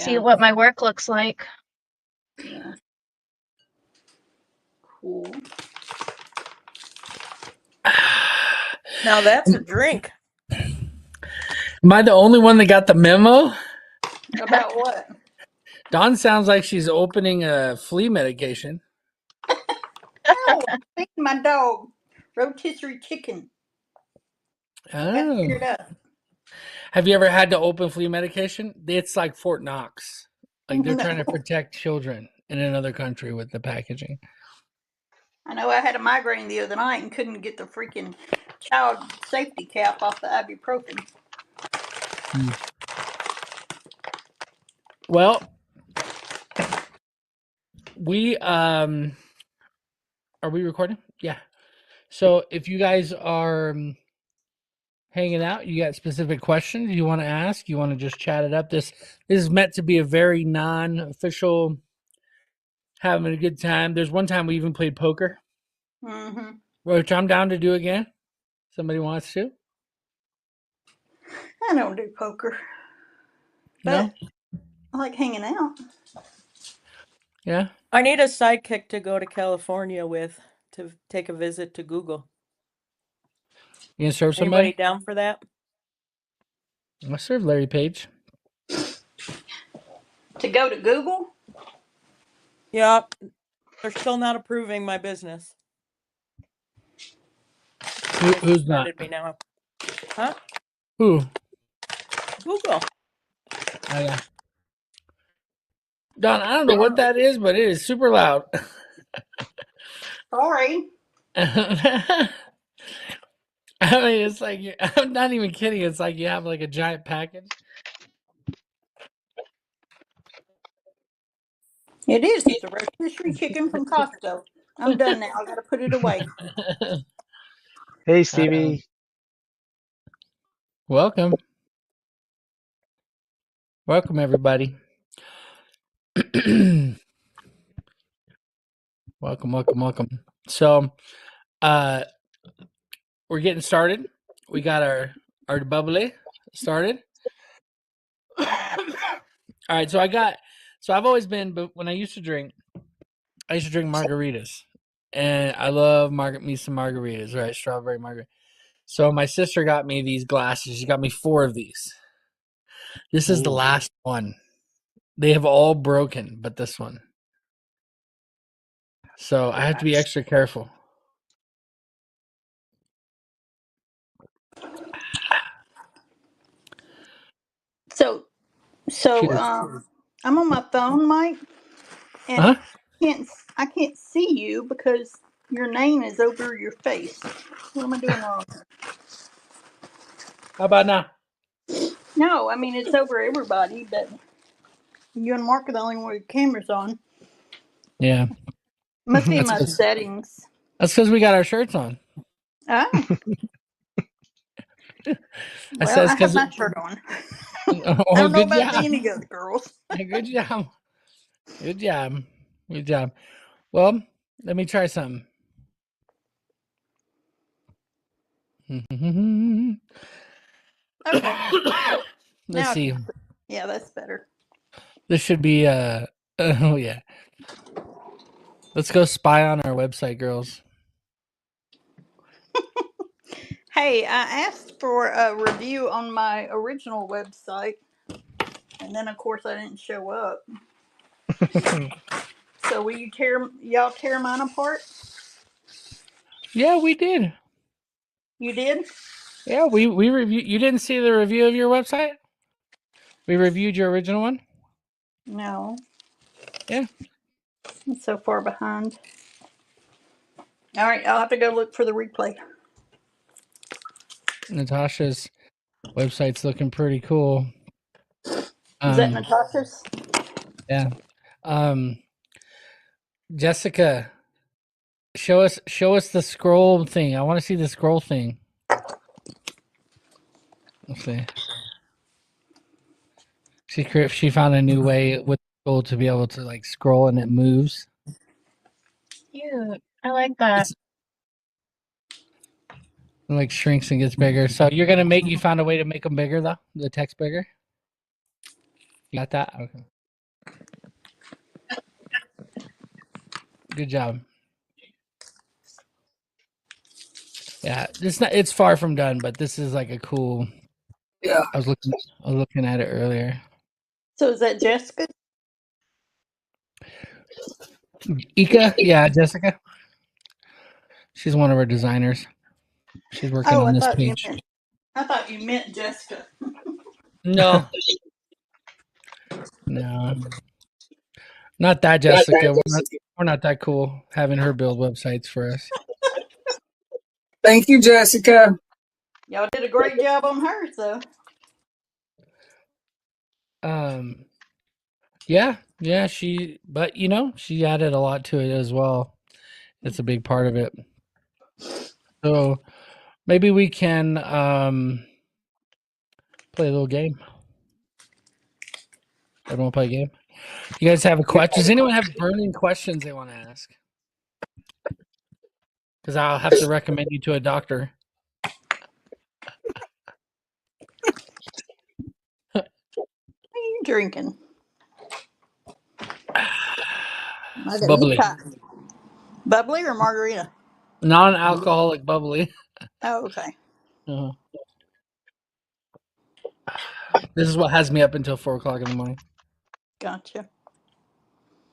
see what my work looks like. Yeah. Cool. Now that's a drink. Am I the only one that got the memo? About what? Dawn sounds like she's opening a flea medication. Oh, feed my dog rotisserie chicken. Oh. It up. Have you ever had to open flea medication? It's like Fort Knox. Like they're trying to protect children in another country with the packaging. I know I had a migraine the other night and couldn't get the freaking child safety cap off the ibuprofen. Well, we are we recording? Yeah. So if you guys are hanging out, you got specific questions you want to ask, you want to just chat it up. This is meant to be a very non-official, having a good time. There's one time we even played poker, which I'm down to do again. Somebody wants to? I don't do poker, but No? I like hanging out. Yeah. I need a sidekick to go to California with to take a visit to Google. You gonna serve somebody? Anybody down for that? I'll serve Larry Page. To go to Google? Yeah, they're still not approving my business. Who's not? Me now. Huh? Who? Google. Oh, yeah. Don, I don't know what that is, but it is super loud. Sorry. I mean, it's like, I'm not even kidding. It's like you have like a giant package. It is. It's a rotisserie chicken from Costco. I'm done now. I gotta put it away. Hey, Stevie. Welcome. Welcome, everybody. Welcome. So, we're getting started. We got our bubbly started. All right, so I've always been, but when I used to drink margaritas, and I love me some margaritas, right? Strawberry margarita. So my sister got me these glasses. She got me 4 of these. This is the last one. They have all broken, but this one. So I have to be extra careful. So I'm on my phone, Mike, and I can't see you because your name is over your face. What am I doing wrong? How about now? No, I mean it's over everybody, but you and Mark are the only one with cameras on. Yeah. Must be my settings. That's because we got our shirts on. Oh. I have my shirt on. I don't know about any other girls. Good job. Good job. Well, let me try something. Okay. Let's see. Yeah, that's better. This should be oh yeah. Let's go spy on our website, girls. Hey, I asked for a review on my original website, and then of course I didn't show up. So will y'all tear mine apart? Yeah, we did. You did? Yeah, we reviewed. You didn't see the review of your website? We reviewed your original one? No. Yeah. I'm so far behind. All right, I'll have to go look for the replay. Natasha's website's looking pretty cool. Is that Natasha's? Yeah. Jessica, show us the scroll thing. I want to see the scroll thing. Let's see. She found a new way with scroll to be able to like scroll and it moves. Cute. I like that. It like shrinks and gets bigger. So you found a way to make them bigger though? The text bigger? You got that? Okay. Good job. Yeah, it's far from done, but this is like a cool. Yeah. I was looking at it earlier. So is that Jessica? Ika, yeah, Jessica. She's one of our designers. She's working Oh, on this page. I thought you meant Jessica. No, no, not that Jessica. We're not that cool having her build websites for us. Thank you, Jessica. Y'all did a great job on hers, though. Yeah, but she added a lot to it as well. It's a big part of it. So maybe we can play a little game. Everyone play a game? You guys have a question? Does anyone have burning questions they want to ask? Because I'll have to recommend you to a doctor. What are you drinking? Bubbly. Bubbly or margarita? Non-alcoholic bubbly. Oh, okay. Uh-huh. This is what has me up until 4 o'clock in the morning. Gotcha.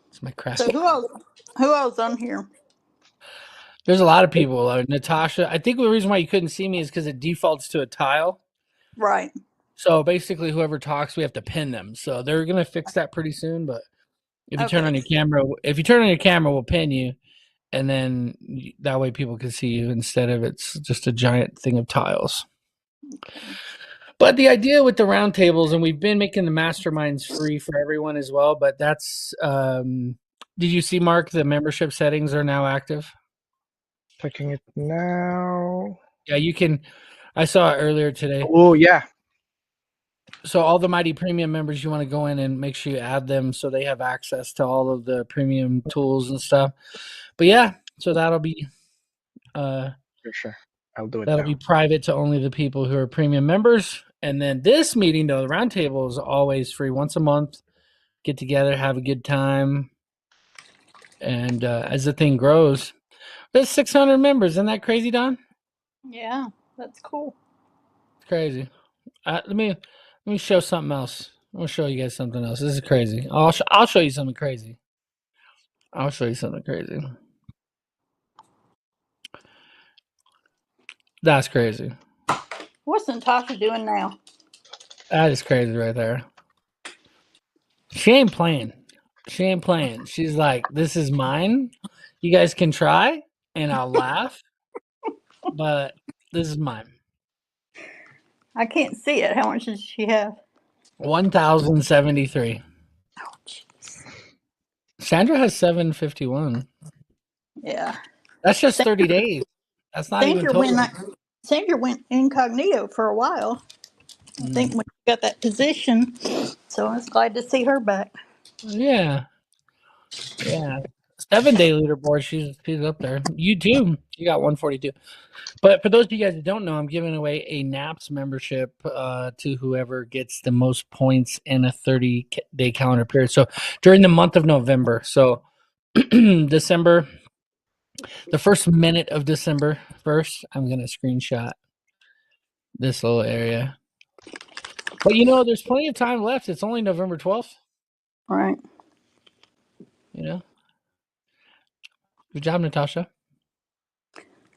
It's my craft. So who else on here? There's a lot of people. Natasha. I think the reason why you couldn't see me is because it defaults to a tile. Right. So basically, whoever talks, we have to pin them. So they're gonna fix that pretty soon. But if you turn on your camera, we'll pin you, and then that way people can see you instead of it's just a giant thing of tiles. Okay. But the idea with the roundtables, and we've been making the masterminds free for everyone as well. But that's, did you see, Mark, the membership settings are now active? Checking it now. Yeah, you can. I saw it earlier today. Oh, yeah. So all the Mighty Premium members, you want to go in and make sure you add them so they have access to all of the premium tools and stuff. But yeah, so that'll be For sure. I'll do it that'll now. be private to only the people who are premium members. And then this meeting, though, the roundtable is always free once a month. Get together, have a good time. And as the thing grows, there's 600 members. Isn't that crazy, Don? Yeah, that's cool. It's crazy. Let me show something else. I'm gonna show you guys something else. This is crazy. I'll show you something crazy. I'll show you something crazy. That's crazy. What's Natasha doing now? That is crazy right there. She ain't playing. She ain't playing. She's like, this is mine. You guys can try, and I'll laugh. But this is mine. I can't see it. How much does she have? 1,073. Oh, jeez. Sandra has 751. Yeah. That's just 30 days. That's not even total. Sandra went incognito for a while. I think when she got that position. So I was glad to see her back. Yeah. 7-day leaderboard. She's up there. You too. You got 142. But for those of you guys that don't know, I'm giving away a NAPS membership to whoever gets the most points in a 30-day calendar period. So during the month of November. So December, the first minute of December 1st, I'm going to screenshot this little area. But there's plenty of time left. It's only November 12th. Right. Good job, Natasha.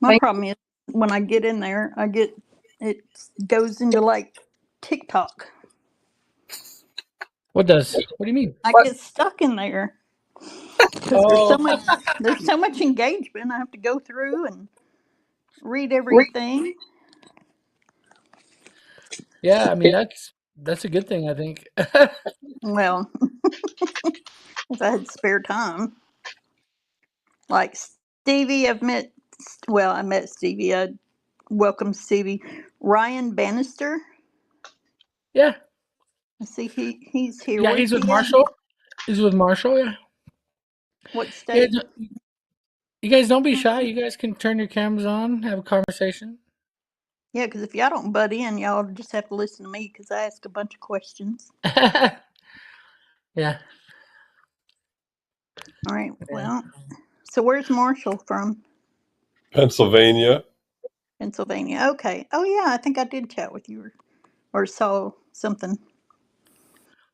My problem is when I get in there, it goes into like TikTok. What do you mean? I get stuck in there because there's so much engagement. I have to go through and read everything. Yeah, I mean that's a good thing, I think. Well, if I had spare time, like Stevie, I met Stevie. I welcome Stevie. Ryan Bannister. Yeah. I see he's here. Yeah, he's with Marshall. He's with Marshall, yeah. What state? Yeah, you guys don't be shy. You guys can turn your cameras on, have a conversation. Yeah, because if y'all don't butt in, y'all just have to listen to me because I ask a bunch of questions. Yeah. All right. Well, so where's Marshall from? Pennsylvania. Pennsylvania. Okay. Oh yeah, I think I did chat with you or saw something.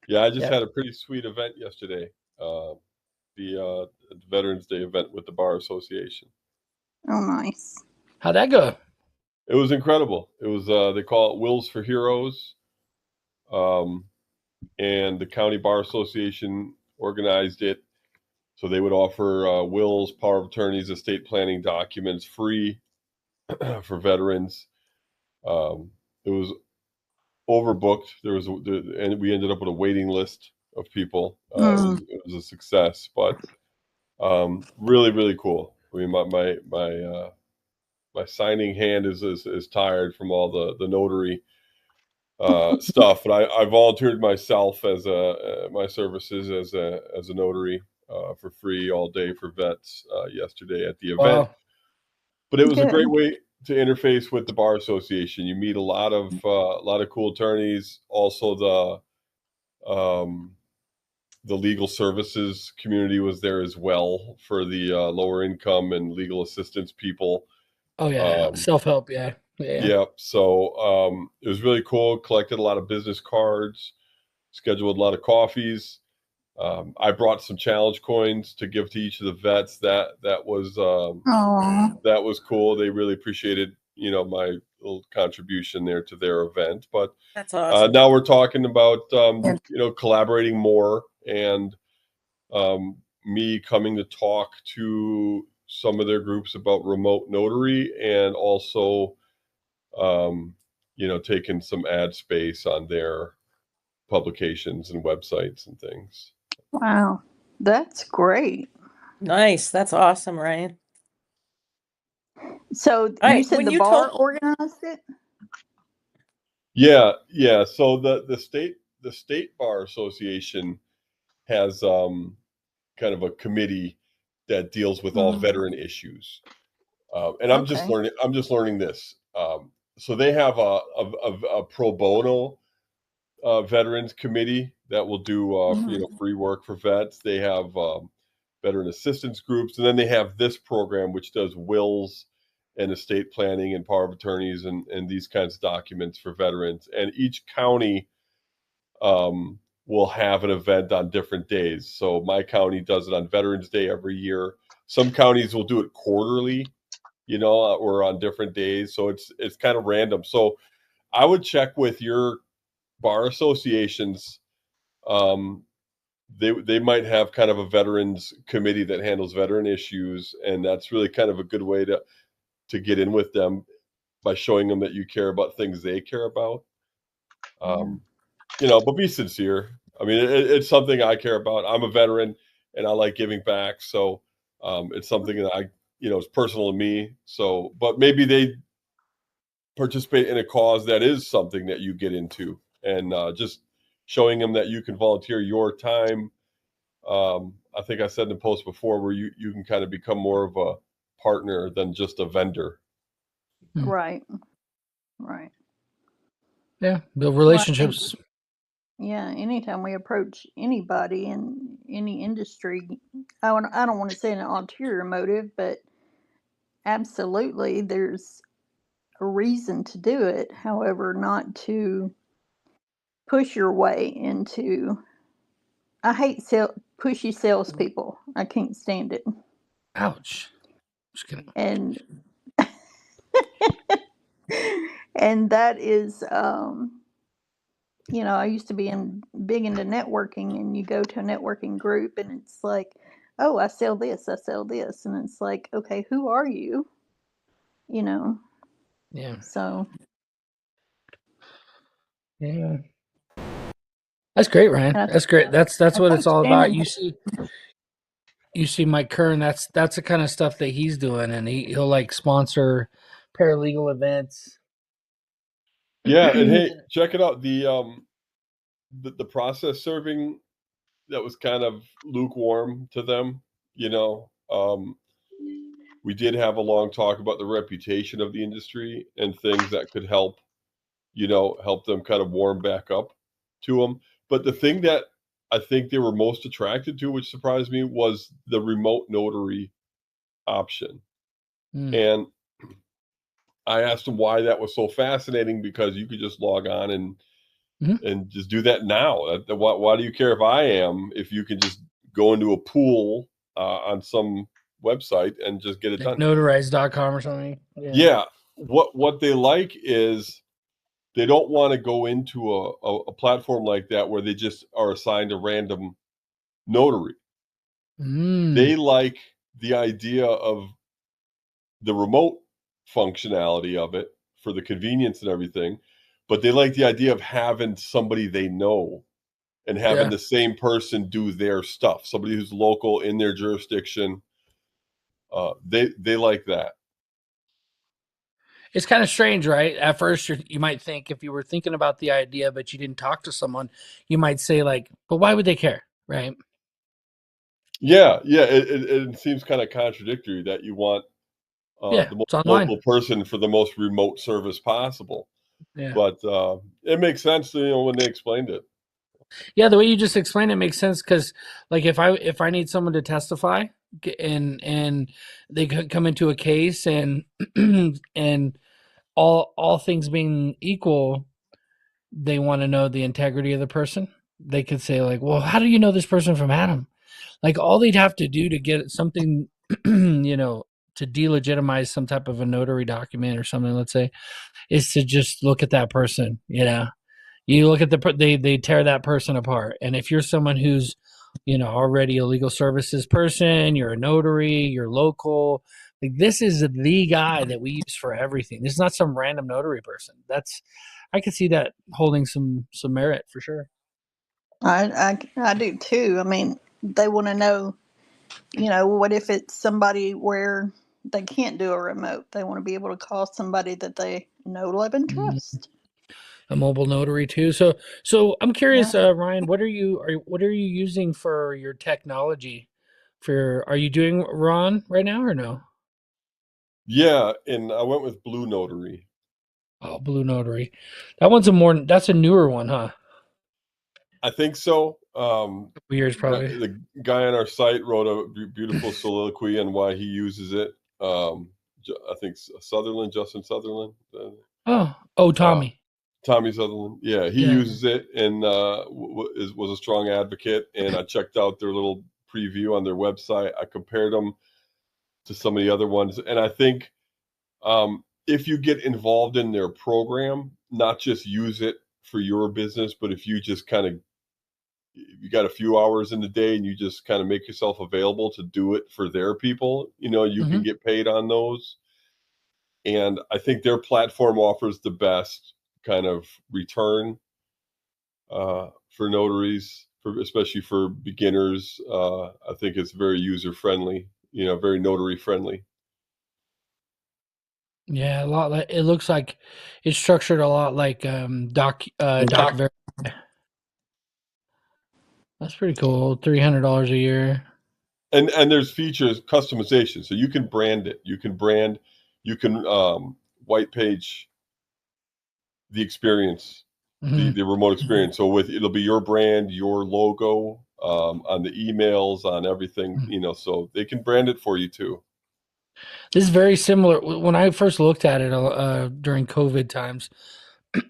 Yeah, I just Yeah. had a pretty sweet event yesterday. The Veterans Day event with the Bar Association. Oh, nice. How'd that go? It was incredible. It was they call it Wills for Heroes, and the County Bar Association organized it. So they would offer wills, power of attorneys, estate planning documents free for veterans. It was overbooked. And we ended up with a waiting list of people. It was a success, but really, really cool. I mean, my signing hand is tired from all the notary stuff, but I volunteered myself as my services as a notary for free all day for vets yesterday at the event. Wow. But it was a Good. great way to interface with the Bar Association. You meet a lot of cool attorneys. Also, the legal services community was there as well for the lower income and legal assistance people. Oh yeah. Self-help. Yeah. Yeah. So it was really cool. Collected a lot of business cards, scheduled a lot of coffees. I brought some challenge coins to give to each of the vets. That was cool. They really appreciated, my little contribution there to their event. But That's awesome. now we're talking about, collaborating more and me coming to talk to some of their groups about remote notary and also, taking some ad space on their publications and websites and things. Wow. That's great. Nice. That's awesome, Ryan. So you said the bar organized it? Yeah. So the state bar association has kind of a committee that deals with all veteran issues, and I'm just learning this. So they have a pro bono veterans committee that will do free work for vets. They have veteran assistance groups, and then they have this program which does wills and estate planning and power of attorneys and these kinds of documents for veterans. And each county will have an event on different days. So my county does it on Veterans Day every year. Some counties will do it quarterly, or on different days. So it's kind of random. So I would check with your bar associations. They might have kind of a veterans committee that handles veteran issues, and that's really kind of a good way to get in with them by showing them that you care about things they care about. But be sincere. I mean, it's something I care about. I'm a veteran and I like giving back. So it's something that it's personal to me. So, but maybe they participate in a cause that is something that you get into, and just showing them that you can volunteer your time. I think I said in the post before where you can kind of become more of a partner than just a vendor. Right. Yeah. Build relationships. Yeah, anytime we approach anybody in any industry, I don't want to say an ulterior motive, but absolutely there's a reason to do it. However, not to push your way into. I hate pushy salespeople. I can't stand it. Ouch. Just kidding. And and that is I used to be big into networking, and you go to a networking group and it's like, oh, I sell this, and it's like, okay, who are you? Yeah. So Yeah. That's great, Ryan. That's great. That's what it's all about. You see Mike Kern, that's the kind of stuff that he's doing, and he'll like sponsor paralegal events. Yeah, and hey, check it out. The process serving that was kind of lukewarm to them, we did have a long talk about the reputation of the industry and things that could help them kind of warm back up to them. But the thing that I think they were most attracted to, which surprised me, was the remote notary option. And I asked them why that was so fascinating, because you could just log on and just do that now. Why do you care if I am, if you can just go into a pool on some website and just get it Like done? notarize.com or something. Yeah. What they like is they don't want to go into a platform like that where they just are assigned a random notary. They like the idea of the remote functionality of it for the convenience and everything, but they like the idea of having somebody they know and having the same person do their stuff, somebody who's local in their jurisdiction. They like that. It's kind of strange, right? At first, you might think, if you were thinking about the idea, but you didn't talk to someone, you might say like, but why would they care, right? Yeah. It seems kind of contradictory that you want the most it's online. local person for the most remote service possible. Yeah. But it makes sense, when they explained it. Yeah, the way you just explained it makes sense, because like if I need someone to testify and they could come into a case and and all things being equal, they want to know the integrity of the person. They could say like, well, how do you know this person from Adam? Like all they'd have to do to get something, to delegitimize some type of a notary document or something, let's say, is to just look at that person. You look at they tear that person apart. And if you're someone who's, already a legal services person, you're a notary, you're local, like this is the guy that we use for everything. This is not some random notary person. I could see that holding some merit for sure. I do too. I mean, they want to know, what if it's somebody where they can't do a remote? They want to be able to call somebody that they know, love, and trust. A mobile notary too. So I'm curious, Yeah. Ryan, what are you using for your technology? Are you doing Ron right now or no? Yeah, and I went with Blue Notary. Oh, Blue Notary. That's a newer one, huh? I think so. Years probably. The guy on our site wrote a beautiful soliloquy on why he uses it. I think Justin Sutherland. Tommy. Tommy Sutherland. Yeah, he uses it and was a strong advocate. And I checked out their little preview on their website. I compared them to some of the other ones, and I think if you get involved in their program, not just use it for your business, but if you just you got a few hours in the day and you just kind of make yourself available to do it for their people, you can get paid on those. And I think their platform offers the best kind of return for notaries, especially for beginners. I think it's very user friendly, very notary friendly. Yeah, a lot like it looks like it's structured a lot like Doc Verify. That's pretty cool. $300 a year. And there's features customization, so you can brand it. You can white page the experience, the remote experience. So it'll be your brand, your logo on the emails, on everything. So they can brand it for you too. This is very similar. When I first looked at it during COVID times,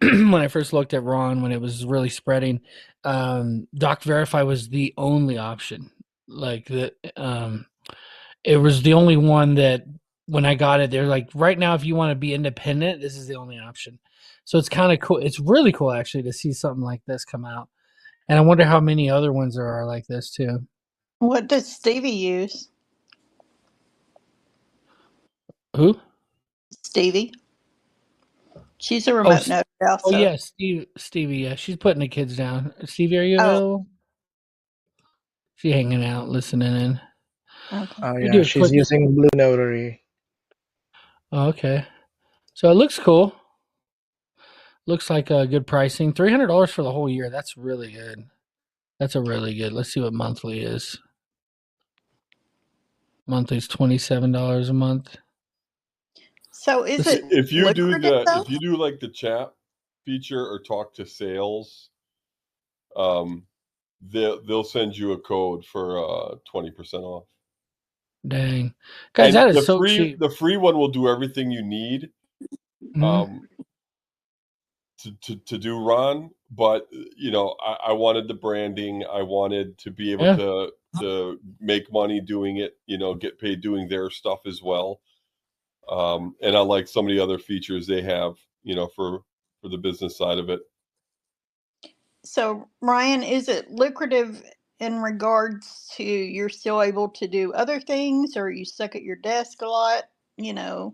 when I first looked at Ron, when it was really spreading, Doc Verify was the only option. Like that, it was the only one that when I got it, they're like, right now, if you want to be independent, this is the only option. So it's kind of cool. It's really cool actually to see something like this come out. And I wonder how many other ones there are like this too. What does Stevie use? Who? Stevie. She's a remote notary also. Oh yeah, Stevie. Yeah, she's putting the kids down. Stevie, are you available? She hanging out, listening in. Okay. Oh yeah, she's using Blue Notary. Oh, okay. So it looks cool. Looks like a good pricing. $300 for the whole year. That's really good. That's a really good. Let's see what monthly is. Monthly is $27 a month. So is it if you do though? if you do like the chat feature or talk to sales, they'll send you a code for 20% off. Dang, guys, And that is so cheap. the free one will do everything you need Mhm. to do Ron. But I wanted the branding. I wanted to be able Yeah. to make money doing it. Get paid doing their stuff as well. And I like some of the other features they have. For the business side of it. So, Ryan, is it lucrative in regards to you're still able to do other things, or are you stuck at your desk a lot? You know,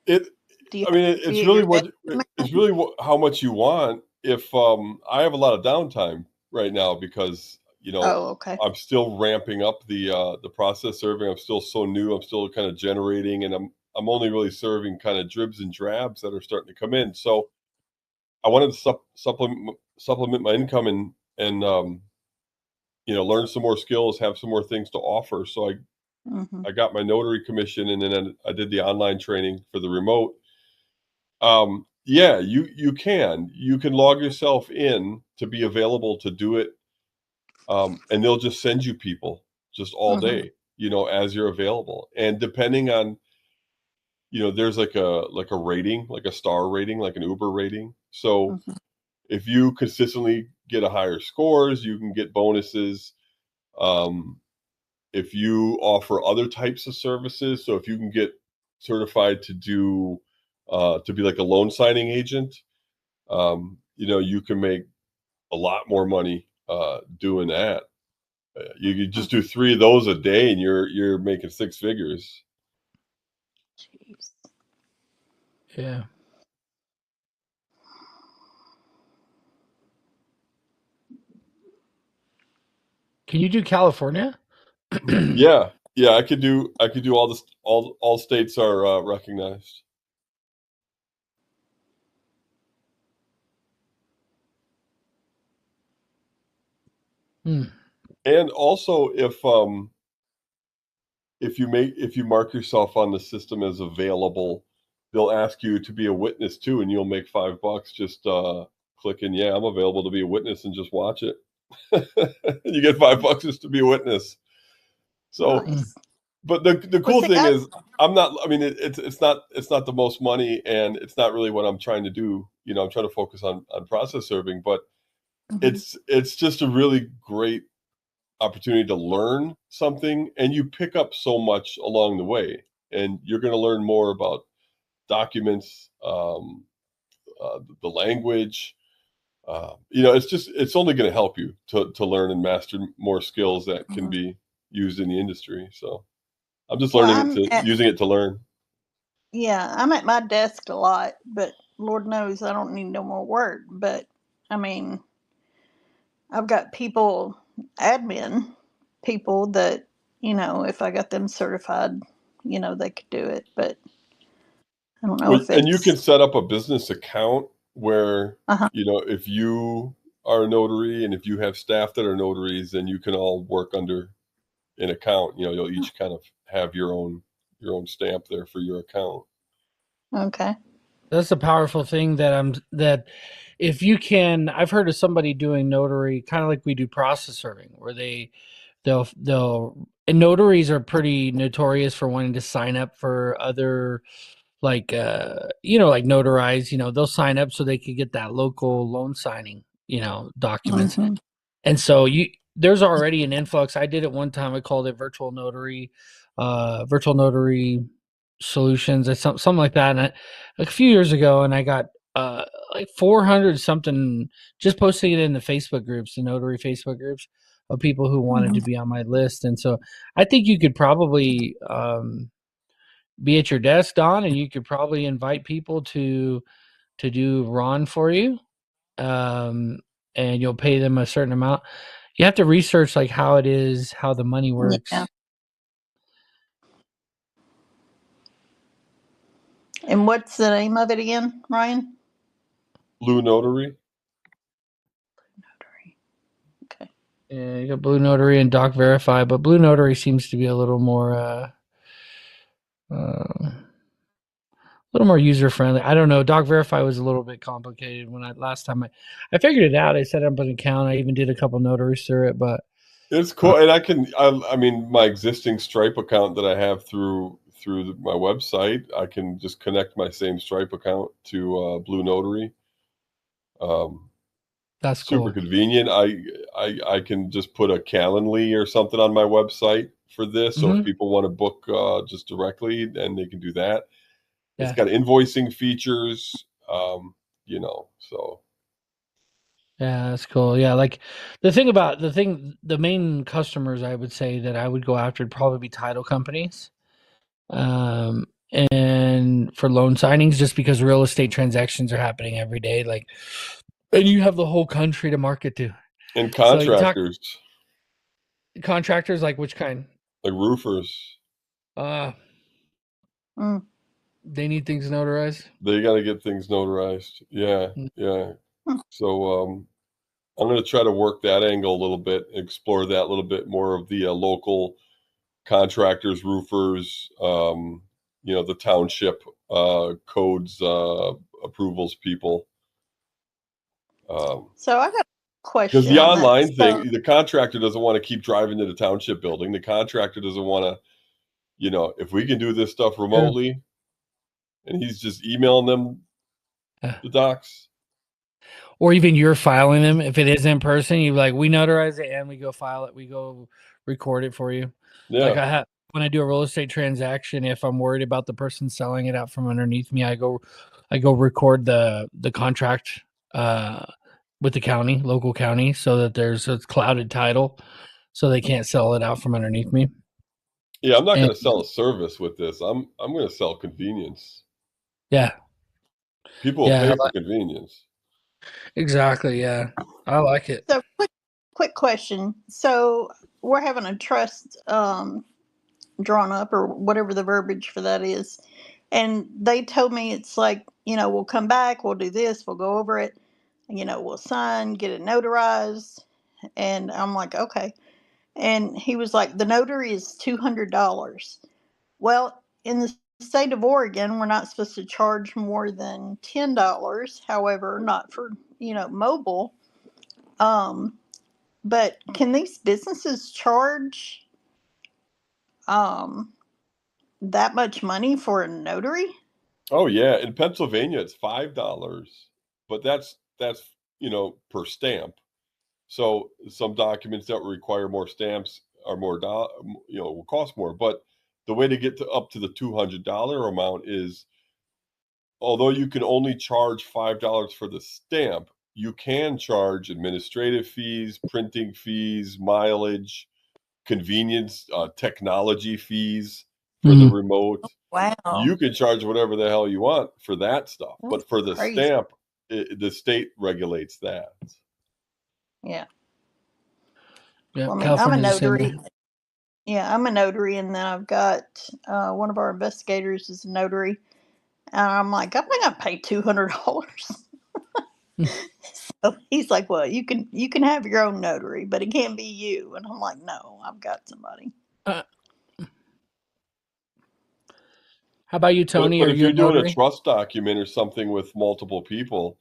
It. do you I have mean, to be at your desk? it's really how much you want. If I have a lot of downtime right now because Oh, okay. I'm still ramping up the process serving. I'm still so new. I'm still kind of generating, and I'm only really serving kind of dribs and drabs that are starting to come in. So I wanted to supplement my income and learn some more skills, have some more things to offer. So Mm-hmm. I got my notary commission, and then I did the online training for the remote. Yeah, you can log yourself in to be available to do it. And they'll just send you people just all Mm-hmm. day, as you're available. And depending on, there's like a rating, like a star rating, like an Uber rating. So Mm-hmm. if you consistently get a higher scores, you can get bonuses. If you offer other types of services, so if you can get certified to be like a loan signing agent, you can make a lot more money doing that. You could just do 3 of those a day, and you're making 6 figures. Jeez. Yeah. Can you do California? Yeah, I could do all this. All states are recognized. Hmm. And also, if you mark yourself on the system as available, they'll ask you to be a witness too, and you'll make $5 just clicking, yeah, I'm available to be a witness, and just watch it. You get $5 just to be a witness. So, Nice. but the Well, cool see, thing is, I'm not. I mean, it's not the most money, and it's not really what I'm trying to do. I'm trying to focus on process serving, but mm-hmm. it's just a really great opportunity to learn something, and you pick up so much along the way, and you're going to learn more about documents, the language. It's only going to help you to learn and master more skills that can Mm-hmm. be used in the industry. So I'm just Well, using it to learn. yeah, I'm at my desk a lot, but Lord knows I don't need no more work. But I mean, I've got admin people that, if I got them certified, they could do it. But I don't know Well, if and you it's. can set up a business account where, Uh-huh. if you are a notary and if you have staff that are notaries, then you can all work under an account. You'll each kind of have your own stamp there for your account. Okay. That's a powerful thing that if you can, I've heard of somebody doing notary kind of like we do process serving, where they'll and notaries are pretty notorious for wanting to sign up for other like like notarize, they'll sign up so they could get that local loan signing, documents. Mm-hmm. And so there's already an influx. I did it one time. I called it virtual notary solutions or something like that. And a few years ago, and I got like 400 something just posting it in the Facebook groups, the notary Facebook groups of people who wanted to be on my list. And so I think you could probably be at your desk, Don, and you could probably invite people to do Ron for you. And you'll pay them a certain amount. You have to research like how the money works. Yeah. And what's the name of it again, Ryan? Blue Notary. Okay. Yeah, you got Blue Notary and Doc Verify, but Blue Notary seems to be a little more little more user friendly. I don't know. Doc Verify was a little bit complicated when last time I figured it out. I set up an account. I even did a couple notaries through it, but It's cool, and I mean, my existing Stripe account that I have through my website, I can just connect my same Stripe account to Blue Notary. that's Super cool. convenient. I can just put a Calendly or something on my website for this. So if people want to book just directly, then they can do that. It's Yeah. got invoicing features, so. Yeah, that's cool. Yeah, like the main customers I would say that I would go after would probably be title companies, and for loan signings, just because real estate transactions are happening every day, like, and you have the whole country to market to. And So you talk contractors, contractors, like which kind? like roofers, Mm. They need things notarized. they got to get things notarized. Yeah, yeah. So I'm going to try to work that angle a little bit, explore that a little bit more of the local contractors, roofers, the township codes, approvals people. So I got a Because question the on that. online So, thing, the contractor doesn't want to keep driving to the township building. The contractor doesn't want to, if we can do this stuff remotely, and he's just emailing them the docs. Or even you're filing them. If it is in person, you like, we notarize it and we go file it. We go record it for you. Yeah. Like I have when I do a real estate transaction, if I'm worried about the person selling it out from underneath me, I go record the contract with the county, local county, so that there's a clouded title, so they can't sell it out from underneath me. Yeah, I'm not And- going to sell a service with this. I'm going to sell convenience. Yeah. People will Yeah, pay for convenience. exactly. Yeah, I like it. so quick question. So we're having a trust drawn up, or whatever the verbiage for that is, and they told me it's like, we'll come back, we'll do this, we'll go over it, we'll sign, get it notarized, and I'm like, okay. And he was like, the notary is $200. Well, in the state of Oregon, we're not supposed to charge more than $10. However, not for mobile. But can these businesses charge um that much money for a notary? Oh yeah, in Pennsylvania it's $5, but that's per stamp. So some documents that require more stamps are more will cost more. But the way to get up to the $200 amount is, although you can only charge $5 for the stamp, you can charge administrative fees, printing fees, mileage, convenience, technology fees for the remote. Wow. You can charge whatever the hell you want for that stuff. But for the crazy. stamp, the state regulates that. Yeah. Yeah, Well, I mean, I'm a California's the same notary. way. Yeah, I'm a notary, and then I've got one of our investigators is a notary, and I'm like, I'm not gonna pay $200. So he's like, well, you can have your own notary, but it can't be you. And I'm like, no, I've got somebody. How about you, Tony? But Are if you a you're doing a notary? trust document or something with multiple people,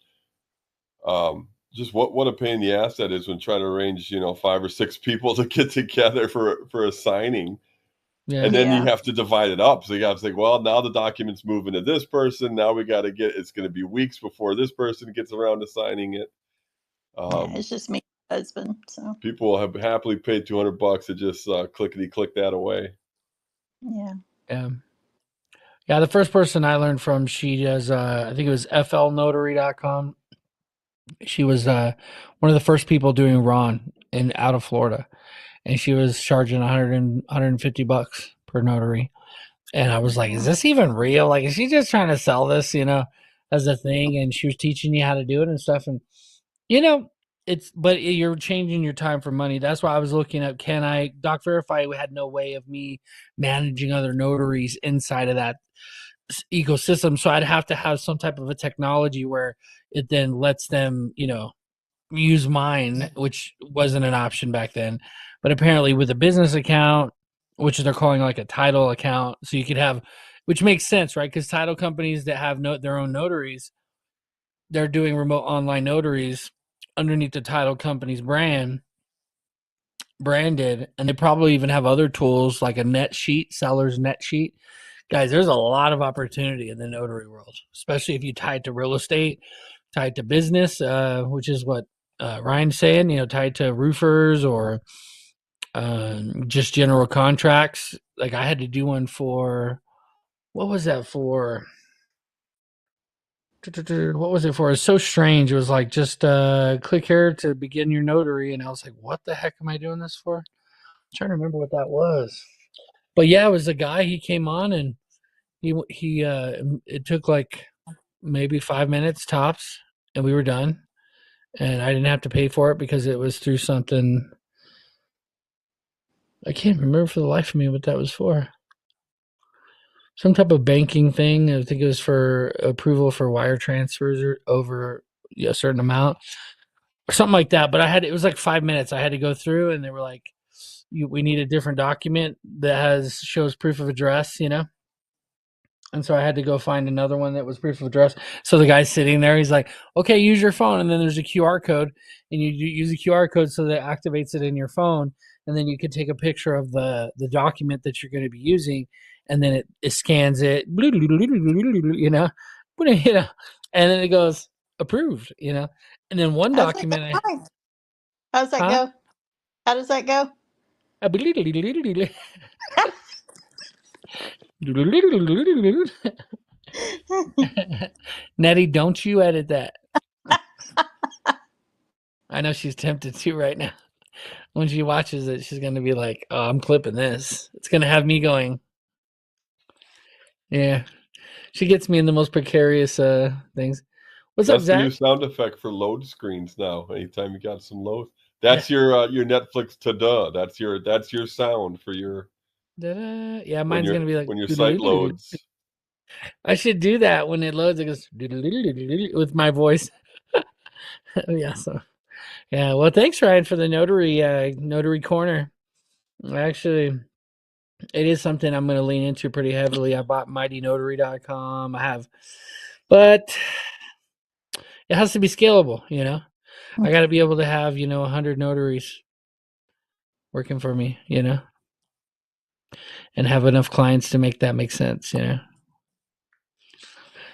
just what a pain in the ass that is when trying to arrange 5 or 6 people to get together for a signing. Yeah. And then you Yeah. have to divide it up. So you have to think, well, now the document's moving to this person. Now we got to it's going to be weeks before this person gets around to signing it. Yeah, it's just me and my husband. So People will have happily paid $200 to just clickety click that away. yeah. Yeah, the first person I learned from, she does, I think it was flnotary.com. She was one of the first people doing Ron out of Florida. And she was charging $150 per notary. And I was like, is this even real? Like, is she just trying to sell this, as a thing? And she was teaching you how to do it and stuff. And, but you're changing your time for money. That's why I was looking at, Doc Verify had no way of me managing other notaries inside of that ecosystem. So I'd have to have some type of a technology where it then lets them, use mine, which wasn't an option back then. But apparently with a business account, which they're calling like a title account, so you could have, which makes sense, right? Because title companies that have their own notaries, they're doing remote online notaries underneath the title company's branded, and they probably even have other tools like a net sheet, seller's net sheet. Guys, there's a lot of opportunity in the notary world, especially if you tie it to real estate, tie it to business, which is what Ryan's saying, tied to roofers or just general contracts. Like I had to do one for, what was that for? What was it for? It's so strange. It was like just click here to begin your notary, and I was like, "What the heck am I doing this for?" I'm trying to remember what that was. But yeah, it was a guy. He came on, and he it took like maybe 5 minutes tops, and we were done. And I didn't have to pay for it because it was through something. I can't remember for the life of me what that was for. Some type of banking thing. I think it was for approval for wire transfers or over a certain amount or something like that. But it was like 5 minutes. I had to go through, and they were like, we need a different document that shows proof of address, And so I had to go find another one that was proof of address. So the guy's sitting there. He's like, okay, use your phone. And then there's a QR code. And you use the QR code so that it activates it in your phone. And then you can take a picture of the document that you're going to be using. And then it scans it, and then it goes approved, And then one I was like, document, "Hi." How does that huh? go? How does that go? Nettie, don't you edit that. I know she's tempted to right now. When she watches it, she's going to be like, oh, I'm clipping this. It's going to have me going. Yeah. She gets me in the most precarious things. What's up, That's the Zach? new sound effect for load screens now. Anytime you got some load, that's your Netflix ta-da. That's your sound for your Da-da. Yeah, mine's going to be like when your site loads. I should do that when it loads. It goes with my voice. Yeah. So, yeah. Well, thanks, Ryan, for the notary corner. Actually, it is something I'm going to lean into pretty heavily. I bought mightynotary.com. But it has to be scalable, I got to be able to have, 100 notaries working for me, and have enough clients to make that make sense,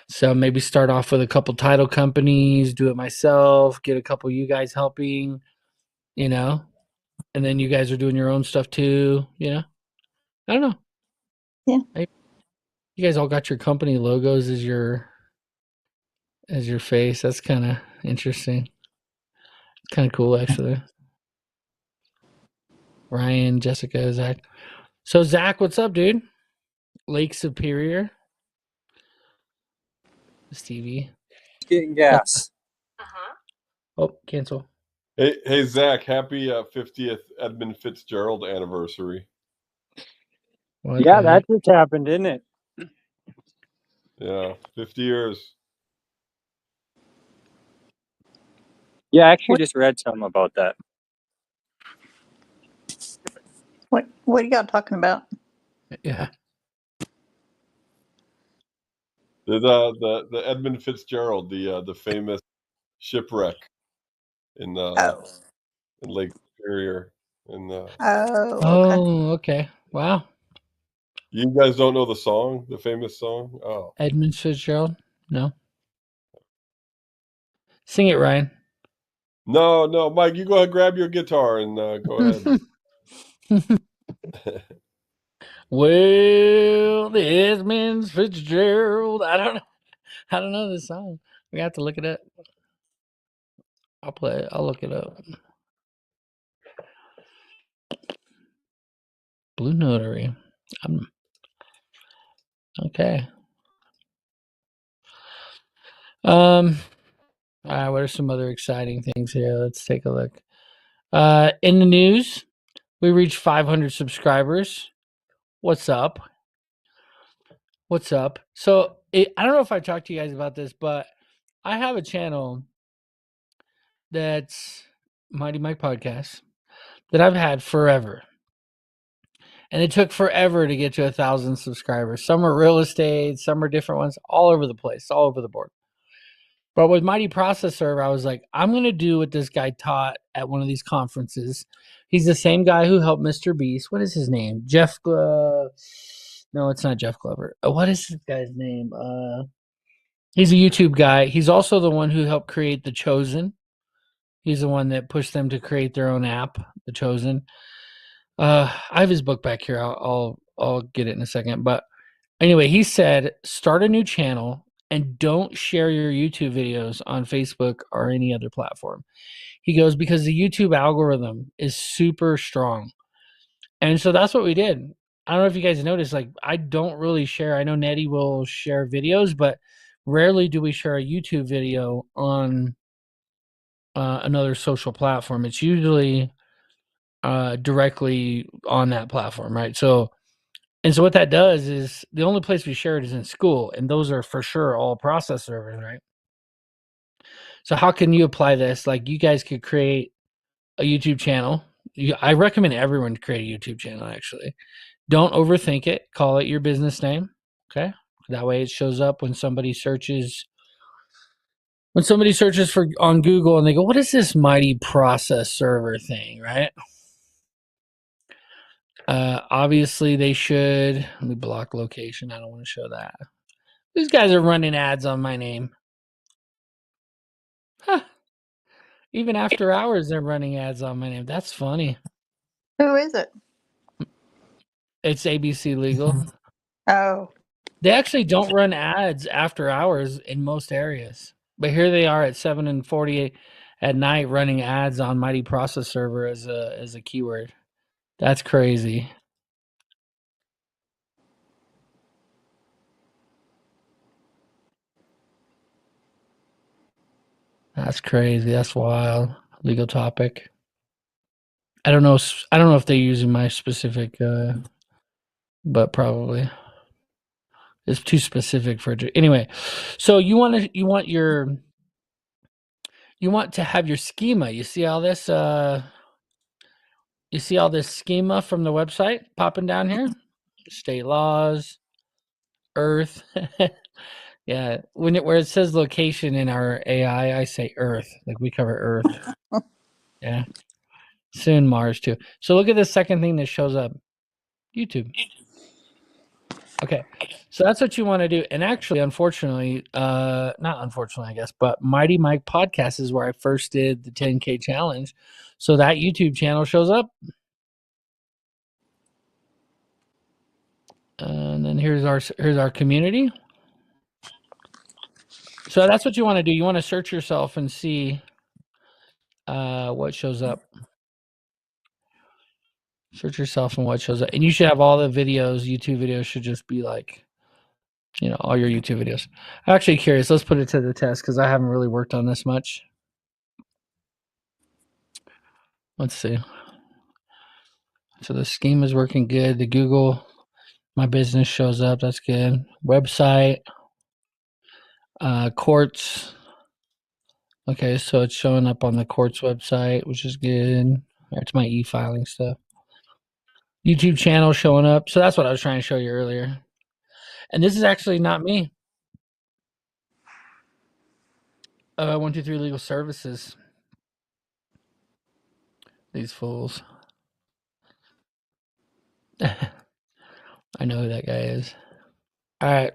So maybe start off with a couple title companies, do it myself, get a couple of you guys helping, and then you guys are doing your own stuff too, I don't know. Yeah. You guys all got your company logos as your face. That's kind of interesting. Kind of cool, actually. Ryan, Jessica, Zach. So Zach, what's up, dude? Lake Superior. Stevie. Getting gas. Oh, cancel. Hey Zach, happy 50th Edmund Fitzgerald anniversary. Yeah, that just happened, didn't it? Yeah, 50 years. Yeah, I actually just read something about that. What are y'all talking about? Yeah. The Edmund Fitzgerald, the famous shipwreck in Lake Superior. Okay. Okay. Wow. You guys don't know the song, the famous song? Oh, Edmund Fitzgerald? No. Sing it, Ryan. no, Mike, you go ahead, grab your guitar and go ahead. Well, the Edmund Fitzgerald. I don't know this song. We have to look it up. I'll play it. I'll look it up. Blue Notary. Okay. All right, what are some other exciting things here? Let's take a look. In the news, we reached 500 subscribers. What's up? What's up? So I don't know if I talked to you guys about this, but I have a channel that's Mighty Mike Podcast that I've had forever. And it took forever to get to 1,000 subscribers. Some are real estate, some are different ones, all over the place, all over the board. But with Mighty Process Server, I was like, I'm going to do what this guy taught at one of these conferences. He's the same guy who helped Mr. Beast. What is his name? No, it's not Jeff Glover. What is this guy's name? He's a YouTube guy. He's also the one who helped create The Chosen. He's the one that pushed them to create their own app, The Chosen. I have his book back here. I'll get it in a second. But anyway, he said, start a new channel and don't share your YouTube videos on Facebook or any other platform. He goes, because the YouTube algorithm is super strong. And so that's what we did. I don't know if you guys noticed, like, I don't really share. I know Nettie will share videos, but rarely do we share a YouTube video on another social platform. It's usually directly on that platform, right? So what that does is the only place we share it is in school, and those are for sure all process servers, right? So how can you apply this? Like, you guys could create a YouTube channel. I recommend everyone to create a YouTube channel, actually. Don't overthink it. Call it your business name, okay? That way it shows up when somebody searches for on Google and they go, what is this Mighty Process Server thing, right? Obviously they should, let me block location. I don't want to show that. These guys are running ads on my name. Huh. Even after hours, they're running ads on my name. That's funny. Who is it? It's ABC Legal. Oh. They actually don't run ads after hours in most areas. But here they are at 7:48 at night running ads on Mighty Process Server as a keyword. That's crazy. That's crazy. That's wild. Legal topic. I don't know if they're using my specific but probably. It's too specific for it. Anyway, so you want to have your schema. You see all this schema from the website popping down here? State laws, Earth. Yeah, where it says location in our AI, I say Earth. Like, we cover Earth. Yeah. Soon Mars too. So look at the second thing that shows up. YouTube. Okay. So that's what you want to do. And actually, unfortunately, not unfortunately, I guess, but Mighty Mike Podcast is where I first did the 10K challenge. So that YouTube channel shows up. And then here's our community. So that's what you want to do. You want to search yourself and see what shows up. Search yourself and what shows up. And you should have all the videos. YouTube videos should just be like, all your YouTube videos. I'm actually curious. Let's put it to the test because I haven't really worked on this much. Let's see. So the scheme is working good. The Google My Business shows up. That's good. Website. Courts. Okay, so it's showing up on the courts website, which is good. It's my e-filing stuff. YouTube channel showing up. So that's what I was trying to show you earlier. And this is actually not me. 123 Legal Services. These fools. I know who that guy is. All right.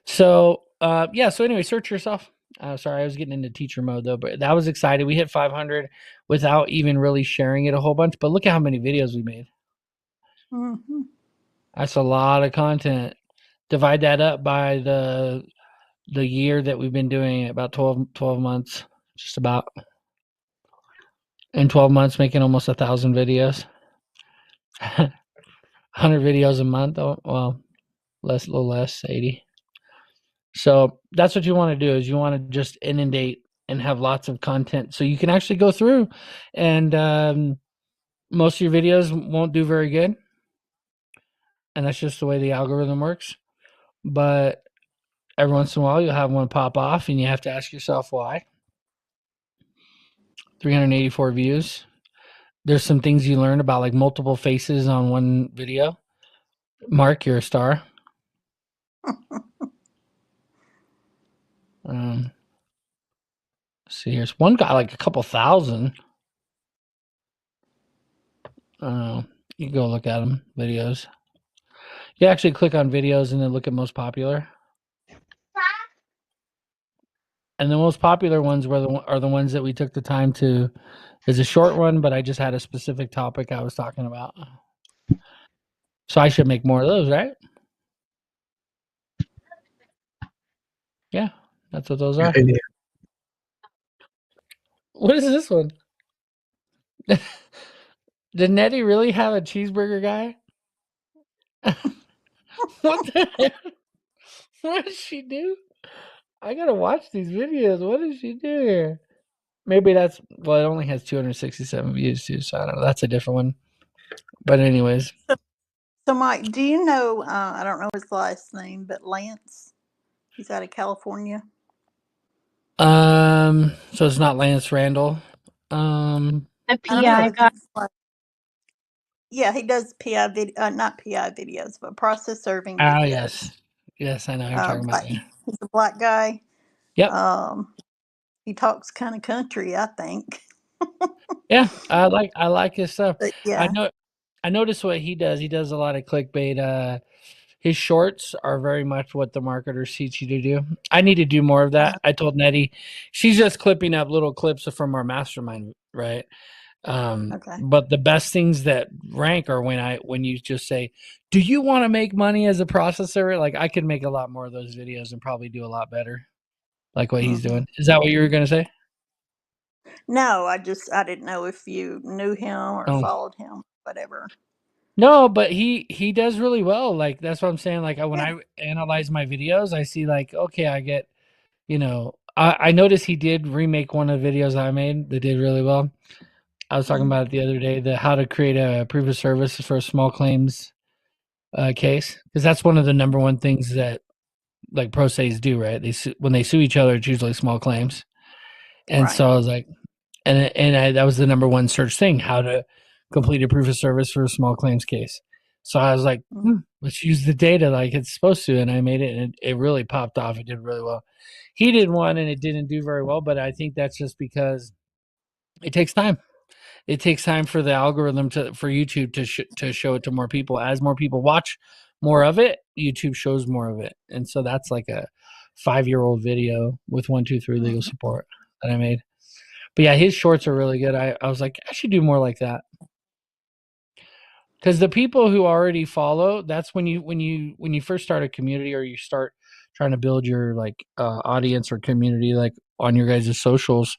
So, so anyway, search yourself. Sorry, I was getting into teacher mode though, but that was exciting. We hit 500 without even really sharing it a whole bunch, but look at how many videos we made. Mm-hmm. That's a lot of content. Divide that up by the year that we've been doing it, about 12 months, just about. In 12 months, making almost 1,000 videos. 100 videos a month. Oh, well, a little less, 80. So that's what you want to do, is you want to just inundate and have lots of content so you can actually go through, and most of your videos won't do very good. And that's just the way the algorithm works. But every once in a while, you'll have one pop off and you have to ask yourself why. 384 views. there's some things you learn about, like multiple faces on one video. Mark, you're a star. See, here's one guy like a couple thousand. You can go look at them videos. You actually click on videos and then look at most popular. And the most popular ones are the ones that we took the time to. It's a short one, but I just had a specific topic I was talking about. So I should make more of those, right? Yeah, that's what those are. Idea. What is this one? Did Nettie really have a cheeseburger guy? What the heck? What does she do? I gotta watch these videos. What does she do here? Maybe that's it only has 267 views too, so I don't know. That's a different one. But anyways. So Mike, do you know I don't know his last name, but Lance? He's out of California. So it's not Lance Randall. The I don't know PI if guy. it's yeah, he does PI video, not PI videos, but process serving Oh videos. yes, I know who you're talking about. Yeah. He's a black guy. Yep. He talks kind of country, I think. Yeah, I like his stuff. But yeah. I notice what he does. He does a lot of clickbait. His shorts are very much what the marketers teach you to do. I need to do more of that. I told Nettie, she's just clipping up little clips from our mastermind, right? Okay. But the best things that rank are when you just say, "Do you want to make money as a processor?" Like I could make a lot more of those videos and probably do a lot better, like what he's doing. Is that what you were gonna say? No, I didn't know if you knew him or Oh. followed him, whatever. No, but he does really well. Like that's what I'm saying. Like when I analyze my videos, I see like, okay, I get, I noticed he did remake one of the videos I made that did really well. I was talking about it the other day, the how to create a proof of service for a small claims case, because that's one of the number one things that like pro says do, right? When they sue each other, it's usually small claims. And so I was like, that was the number one search thing, how to complete a proof of service for a small claims case. So I was like, let's use the data like it's supposed to. And I made it and it really popped off. It did really well. He did one and it didn't do very well, but I think that's just because it takes time. It takes time for the algorithm for YouTube to show it to more people. As more people watch more of it, YouTube shows more of it. And so that's like a 5-year-old video with 123 legal support that I made. But yeah, his shorts are really good. I was like, I should do more like that. Because the people who already follow, that's when you first start a community or you start trying to build your like audience or community like on your guys' socials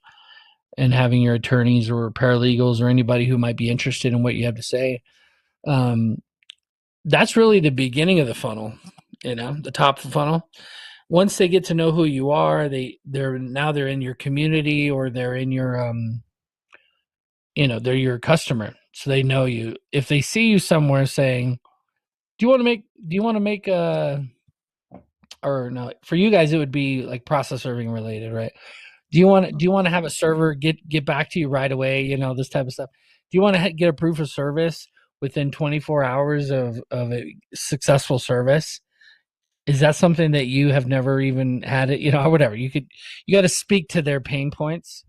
and having your attorneys or paralegals or anybody who might be interested in what you have to say. That's really the beginning of the funnel, the top of the funnel. Once they get to know who you are, they're in your community or they're in your they're your customer, so they know you. If they see you somewhere saying, do you want to make or no, for you guys it would be like process serving related, right? Do you want to have a server get back to you right away, this type of stuff? Do you want to get a proof of service within 24 hours of a successful service? Is that something that you have never even had it, or whatever? You got to speak to their pain points.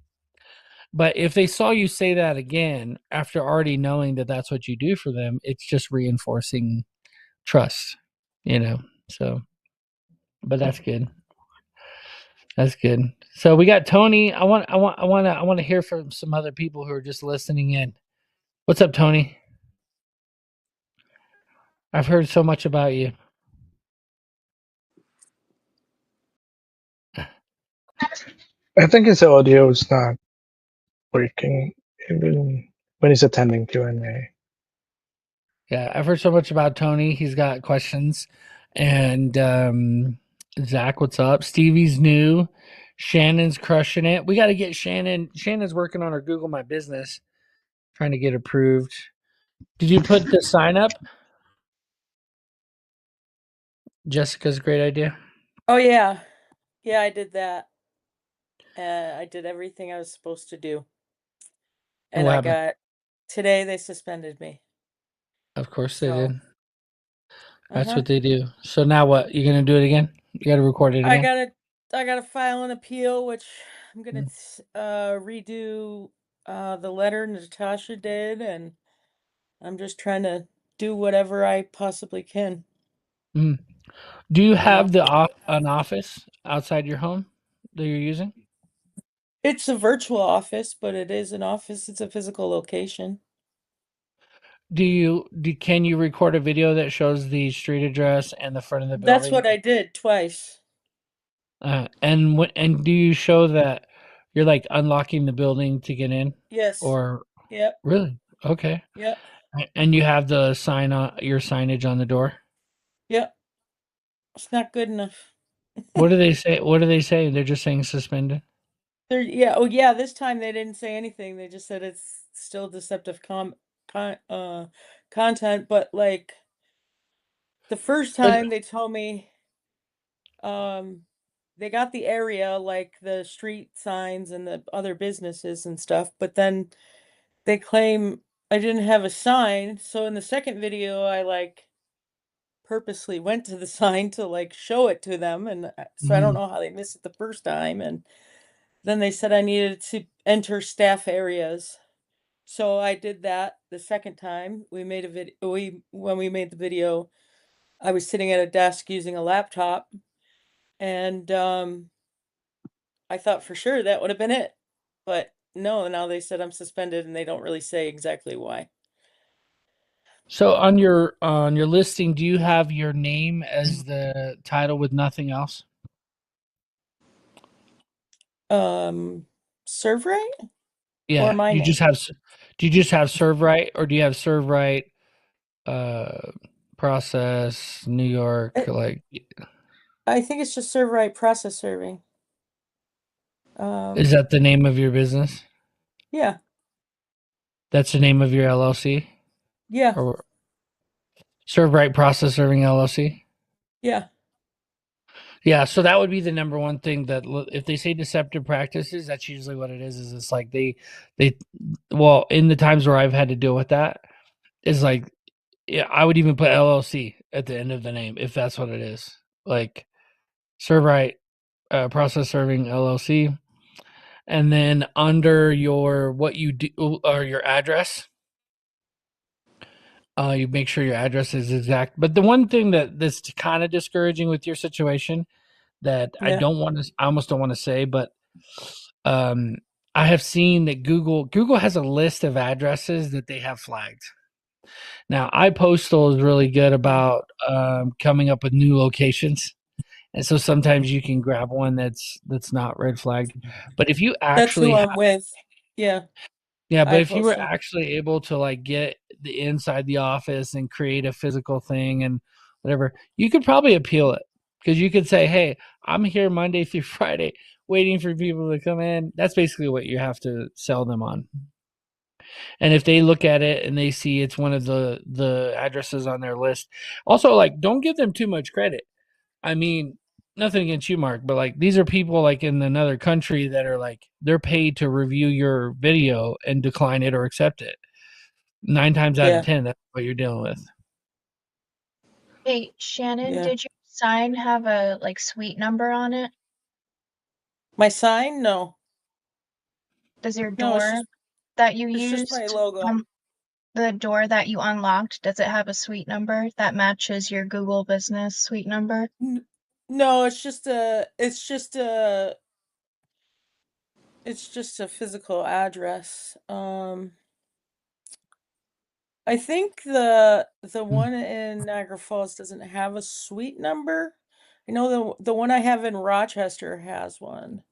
But if they saw you say that again after already knowing that that's what you do for them, it's just reinforcing trust, So, but that's good. That's good. So we got Tony. I want to hear from some other people who are just listening in. What's up, Tony? I've heard so much about you. I think his audio is not working even when he's attending Q&A. Yeah, I've heard so much about Tony. He's got questions. And Zach, what's up? Stevie's new. Shannon's crushing it. We got to get Shannon. Shannon's working on her Google My Business, trying to get approved. Did you put the sign up? Jessica's great idea. Oh yeah. Yeah, I did that. I did everything I was supposed to do. And what I happened? got today they suspended me. Of course they So, did. That's uh-huh. what they do. So now what? You're gonna do it again? You gotta record it I again? gotta file an appeal, which I'm gonna Mm. redo the letter Natasha did, and I'm just trying to do whatever I possibly can. Mm. Do you You have know, an office outside your home that you're using? it's a virtual office, but it is an office. It's a physical location. Can you record a video that shows the street address and the front of the That's building? what I did twice. And do you show that you're like unlocking the building to get in? Yes. Or Yep. really? Okay. Yep. And you have the sign on your signage on the door? Yep. It's not good enough. What do they say? What do they say? They're just saying suspended. Yeah. Oh, yeah. This time they didn't say anything. They just said it's still deceptive con content. But like the first But time they told me, um, they got the area, like the street signs and the other businesses and stuff. But then they claim I didn't have a sign. So in the second video, I like purposely went to the sign to like show it to them, and so I don't Mhm. know how they missed it the first time. And then they said I needed to enter staff areas, so I did that the second time. We made a video. We When we made the video, I was sitting at a desk using a laptop, and I thought for sure that would have been it, but no. Now they said I'm suspended, and they don't really say exactly why. So on your listing, do you have your name as the title with nothing else? Serve right or Yeah, my you just name? have do you just have serve right, or do you have serve right uh process New York, like I think it's just serve right process serving. is that the name of your business? Yeah, That's the name of your LLC? yeah, Or serve right process serving LLC? yeah, Yeah, so that would be the number one thing that if they say deceptive practices, that's usually what it is. Is it's like they well, in the times where I've had to deal with that, is like, yeah, I would even put LLC at the end of the name if that's what it is. Like serve right, process serving LLC, and then under your what you do or your address, you make sure your address is exact. But the one thing that's kind of discouraging with your situation that yeah. I almost don't want to say, but um, I have seen that Google has a list of addresses that they have flagged. Now, iPostal is really good about coming up with new locations, and so sometimes you can grab one that's not red flagged. But if you That's who actually I'm with. Yeah, yeah, but I if you were postal. actually able to like get the inside the office and create a physical thing and whatever, you could probably appeal it because you could say, "Hey, I'm here Monday through Friday, waiting for people to come in." That's basically what you have to sell them on. And if they look at it and they see it's one of the addresses on their list, also like don't give them too much credit. I mean, nothing against you, Mark, but like these are people like in another country that are like they're paid to review your video and decline it or accept it. 9 times out of Yeah, 10, that's what you're dealing with. Hey, Shannon, yeah. did your sign have a like suite number on it? My sign? No, Does your no. door that you It's just my used, logo. the door that you unlocked, does it have a suite number that matches your Google Business suite number? No, it's just a physical address. I think the Mm. one in Niagara Falls doesn't have a suite number. I know the one I have in Rochester has one.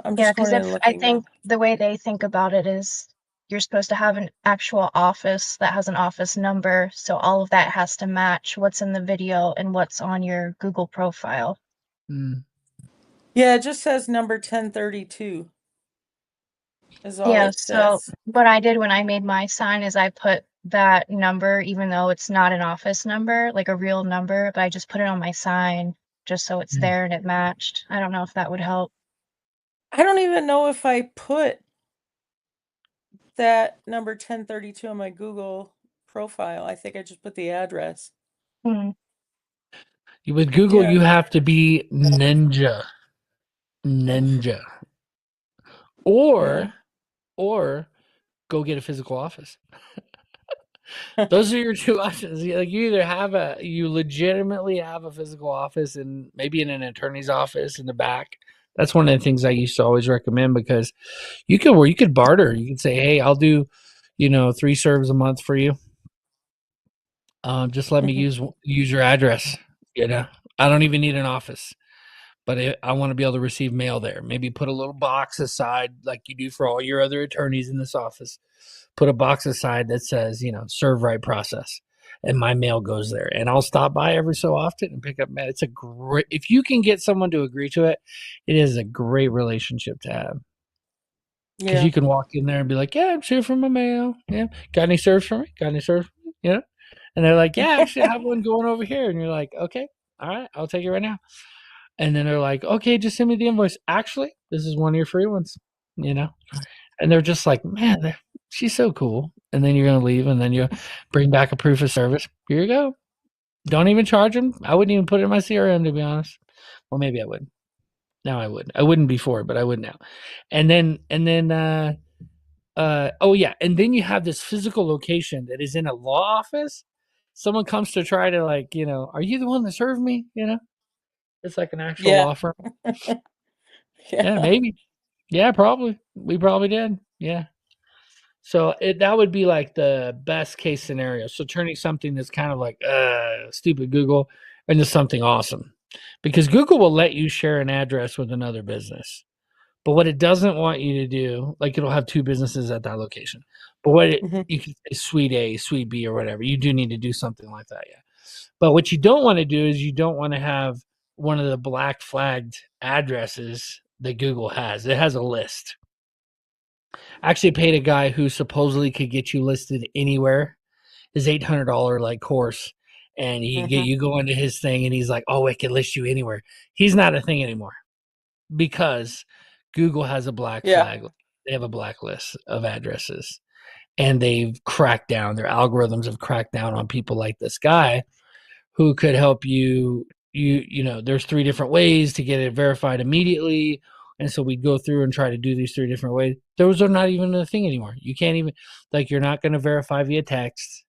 I'm Yeah, just because going in if and I looking now. think the way they think about it is you're supposed to have an actual office that has an office number, so all of that has to match what's in the video and what's on your Google profile. Mm. Yeah, it just says number 1032 is all Yeah, it so says. what I did when I made my sign is I put that number, even though it's not an office number, like a real number, but I just put it on my sign just so it's Mm. there and it matched. I don't know if that would help. I don't even know if I put that number 1032 on my Google profile. I think I just put the address. Hmm. With Google, Yeah. you have to be ninja. Ninja. Yeah. Or go get a physical office. Those are your two options. Like you legitimately have a physical office and maybe in an attorney's office in the back. That's one of the things I used to always recommend because you could barter. You could say, hey, I'll do, 3 serves a month for you. Just let me use your address. I don't even need an office, but I want to be able to receive mail there. Maybe put a little box aside like you do for all your other attorneys in this office. Put a box aside that says, serve right process. And my mail goes there. And I'll stop by every so often and pick up mail. It's if you can get someone to agree to it, it is a great relationship to have. Because Yeah. you can walk in there and be like, yeah, I'm here for my mail. Yeah. Got any serves for me? Got any serves for me? And they're like, yeah, actually, I have one going over here. And you're like, okay, all right, I'll take it right now. And then they're like, okay, just send me the invoice. Actually, this is one of your free ones, And they're just like, man, she's so cool. And then you're going to leave and then you bring back a proof of service. Here you go. Don't even charge them. I wouldn't even put it in my CRM, to be honest. Well, maybe I would. Now I wouldn't. I wouldn't before, but I would now. And then, oh yeah. And then you have this physical location that is in a law office. Someone comes to try to are you the one that served me? It's like an actual Yeah. law firm. Yeah. Yeah, maybe. Yeah, probably. We probably did. Yeah. So that would be like the best case scenario. So turning something that's kind of like stupid Google into something awesome. Because Google will let you share an address with another business. But what it doesn't want you to do, like it'll have 2 businesses at that location. But you can say suite A, suite B, or whatever. You do need to do something like that, yeah. But what you don't want to do is you don't want to have one of the black flagged addresses that Google has. It has a list. I actually paid a guy who supposedly could get you listed anywhere, his $800 course, and you go into his thing and he's like, oh, I can list you anywhere. He's not a thing anymore because Google has a black Yeah. flag. They have a blacklist of addresses, and they've cracked down. Their algorithms have cracked down on people like this guy who could help you. There's 3 different ways to get it verified immediately. And so we'd go through and try to do these 3 different ways. Those are not even a thing anymore. You can't even, you're not going to verify via text,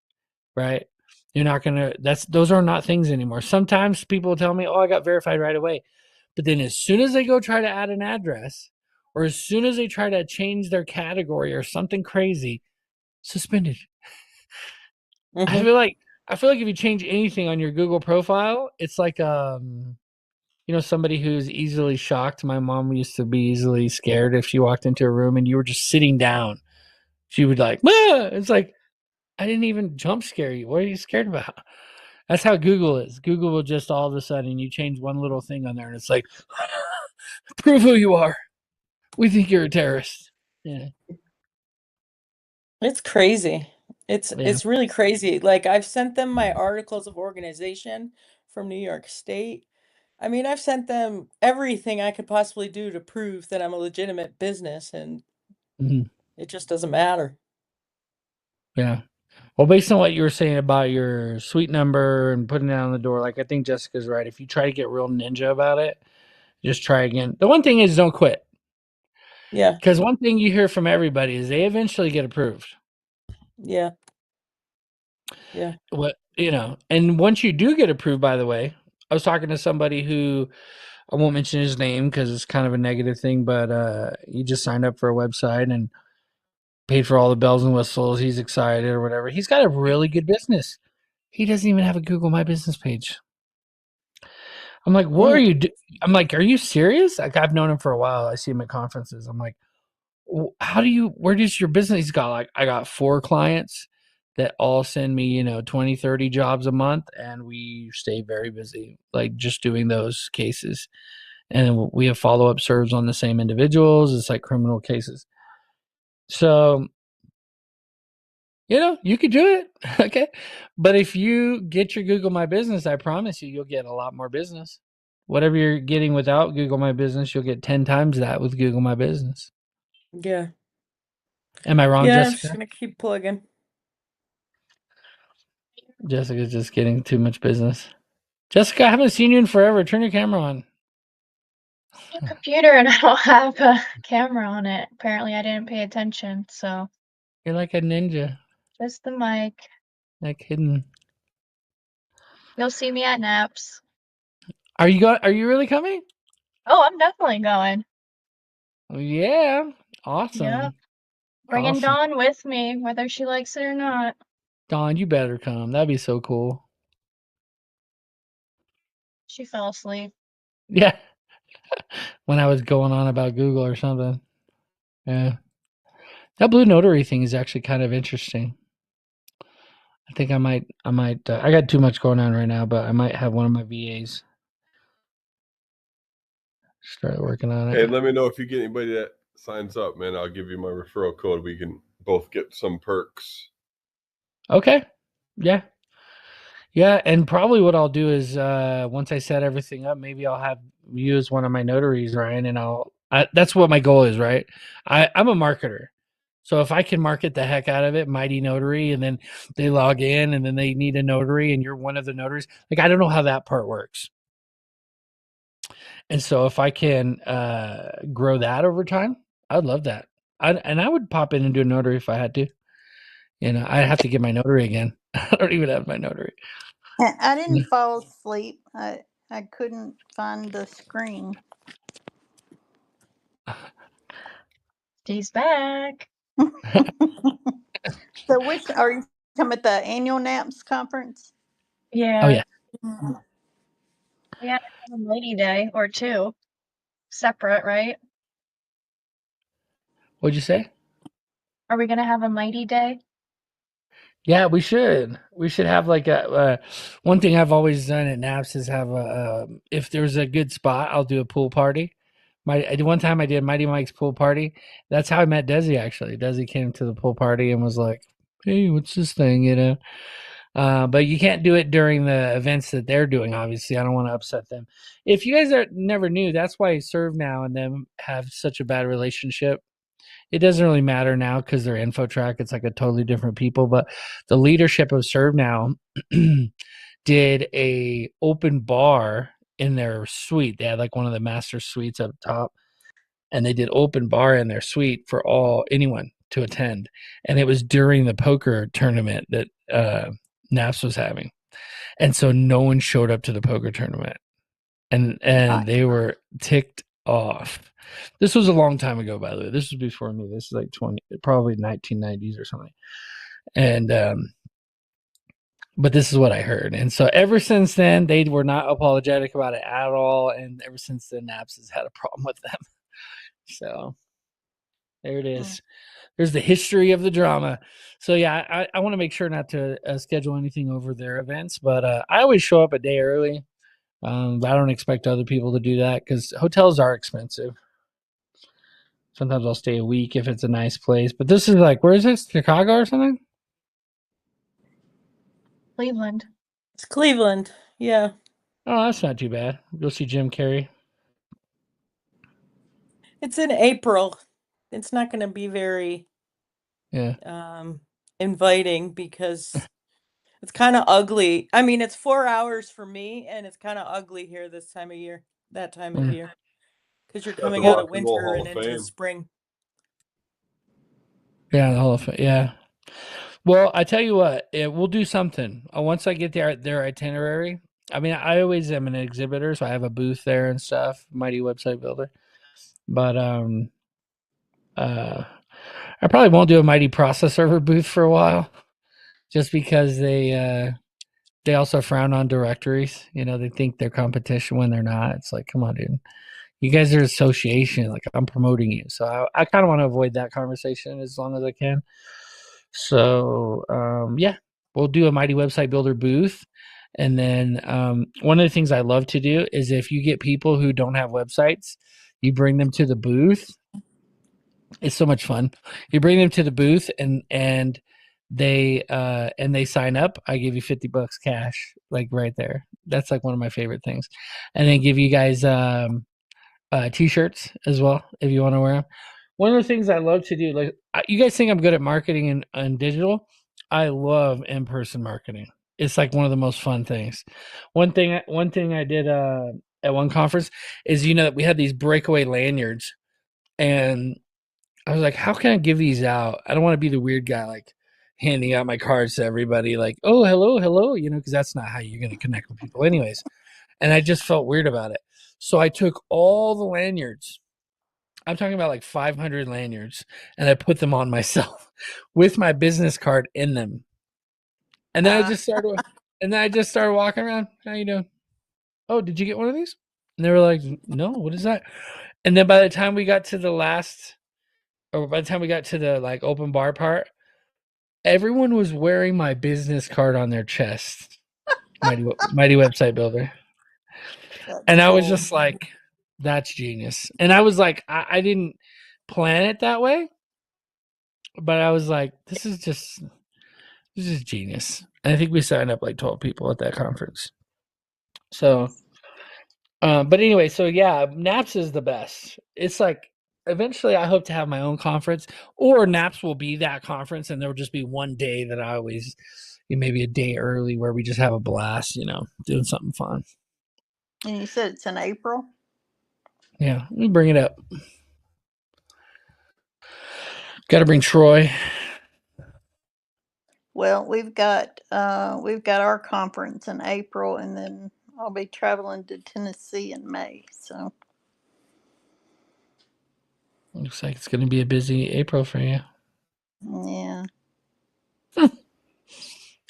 right? You're not going to, those are not things anymore. Sometimes people tell me, oh, I got verified right away. But then as soon as they go try to add an address, or as soon as they try to change their category or something crazy, suspended. I feel like if you change anything on your Google profile, it's like somebody who's easily shocked. My mom used to be easily scared if she walked into a room and you were just sitting down. She would like, ah! It's like, I didn't even jump scare you. What are you scared about? That's how Google is. Google will just all of a sudden you change one little thing on there and it's like, prove who you are. We think you're a terrorist. Yeah. It's crazy. It's Yeah. it's really crazy. Like I've sent them my articles of organization from New York State. I mean, I've sent them everything I could possibly do to prove that I'm a legitimate business, and Mhm. it just doesn't matter. Yeah. Well, based on what you were saying about your suite number and putting it on the door, I think Jessica's right. If you try to get real ninja about it, just try again. The one thing is don't quit. Yeah. Because one thing you hear from everybody is they eventually get approved. Yeah. Yeah. And once you do get approved, by the way, I was talking to somebody who, I won't mention his name because it's kind of a negative thing, but he just signed up for a website and paid for all the bells and whistles. He's excited or whatever. He's got a really good business. He doesn't even have a Google My Business page. I'm like, what are you doing? I'm like, are you serious? Like, I've known him for a while. I see him at conferences. I'm like, where does your business? He's got I got 4 clients that all send me, 20, 30 jobs a month. And we stay very busy, like just doing those cases. And we have follow-up serves on the same individuals. It's like criminal cases. So, you could do it. Okay. But if you get your Google My Business, I promise you'll get a lot more business. Whatever you're getting without Google My Business, you'll get 10 times that with Google My Business. Yeah. Am I wrong, Yeah, I'm just Jessica? gonna keep plugging. Jessica's just getting too much business. Jessica, I haven't seen you in forever. Turn your camera on. A computer and I don't have a camera on it. Apparently I didn't pay attention, so You're like a ninja, just the mic. like hidden. You'll see me at naps. Are you really coming? Oh, I'm definitely going. Oh, yeah. Awesome. Yeah. Bringing Awesome. Dawn with me, whether she likes it or not. Dawn, you better come. That'd be so cool. She fell asleep. Yeah. When I was going on about Google or something. Yeah. That blue notary thing is actually kind of interesting. I think I might, I got too much going on right now, but I might have one of my VAs start working on it. Hey, let me know if you get anybody that signs up, man. I'll give you my referral code. We can both get some perks. Okay. Yeah. Yeah, and probably what I'll do is once I set everything up, maybe I'll have you as one of my notaries, Ryan, and that's what my goal is, right? I'm a marketer. So if I can market the heck out of it, Mighty Notary, and then they log in and then they need a notary and you're one of the notaries, like I don't know how that part works. And so if I can grow that over time, I'd love that. I would pop in and do a notary if I had to. You know, I'd have to get my notary again. I don't even have my notary. I didn't fall asleep. I couldn't find the screen. She's back. So which are you talking about, the annual NAPS conference? Yeah. Oh yeah. We have a lady day or two. Separate, right? What'd you say? Are we gonna have a mighty day? Yeah, we should. We should have like a one thing I've always done at Naps is have if there's a good spot, I'll do a pool party. One time I did Mighty Mike's pool party. That's how I met Desi actually. Desi came to the pool party and was like, "Hey, what's this thing?" You know. But you can't do it during the events that they're doing. Obviously, I don't want to upset them. If you guys never knew, that's why Serve Now and them have such a bad relationship. It doesn't really matter now because they're InfoTrack. It's like a totally different people. But the leadership of Serve Now did a open bar in their suite. They had like one of the master suites up top, and they did open bar in their suite for anyone to attend. And it was during the poker tournament that NAPS was having, and so no one showed up to the poker tournament, and they were ticked off. This was a long time ago, by the way. This was before me. This is like probably 1990s or something. And but this is what I heard. And so ever since then, they were not apologetic about it at all. And ever since then, Naps has had a problem with them. So there it is. There's the history of the drama. So yeah, I want to make sure not to schedule anything over their events, but I always show up a day early. But I don't expect other people to do that because hotels are expensive. Sometimes I'll stay a week if it's a nice place. But this is like, where is this? Chicago or something? Cleveland. It's Cleveland. Yeah. Oh, that's not too bad. Go see Jim Carrey. It's in April. It's not going to be very inviting because it's kind of ugly. I mean, it's 4 hours for me and it's kind of ugly here this time of year, that time of year. Because you're coming out of winter and into spring. Yeah, the Hall of Fame. Yeah. Well, I tell you what, we'll do something. Once I get their itinerary, I mean, I always am an exhibitor, so I have a booth there and stuff, Mighty Website Builder. But I probably won't do a Mighty Process Server booth for a while, just because they also frown on directories. You know, they think they're competition when they're not. It's like, come on, dude. You guys are association. Like, I'm promoting you. So I kind of want to avoid that conversation as long as I can. So, yeah, we'll do a Mighty Website Builder booth. And then one of the things I love to do is if you get people who don't have websites, you bring them to the booth. It's so much fun. You bring them to the booth and they sign up. I give you $50 cash, like right there. That's like one of my favorite things. And then give you guys t-shirts as well if you want to wear them. one of the things I love to do, like you guys think I'm good at marketing and digital. I love in-person marketing. It's like one of the most fun things. One thing I did at one conference is, that we had these breakaway lanyards, and I was like, how can I give these out? I don't want to be the weird guy like handing out my cards to everybody like, oh, hello, because that's not how you're going to connect with people anyways. And I just felt weird about it. So I took all the lanyards. I'm talking about like 500 lanyards, and I put them on myself with my business card in them. And then I just started walking around. How you doing? Oh, did you get one of these? And they were like, no, what is that? And then by the time we got to the like open bar part, everyone was wearing my business card on their chest. Mighty website builder. And I was just like, that's genius. And I was like, I didn't plan it that way, but I was like, this is genius. And I think we signed up like 12 people at that conference. So, but anyway, so yeah, NAPS is the best. It's like, eventually I hope to have my own conference, or NAPS will be that conference, and there will just be one day that I always, maybe a day early, where we just have a blast, doing something fun. And you said it's in April? Yeah, let me bring it up. Got to bring Troy. Well, we've got our conference in April, and then I'll be traveling to Tennessee in May. So Looks like it's going to be a busy April for you. yeah.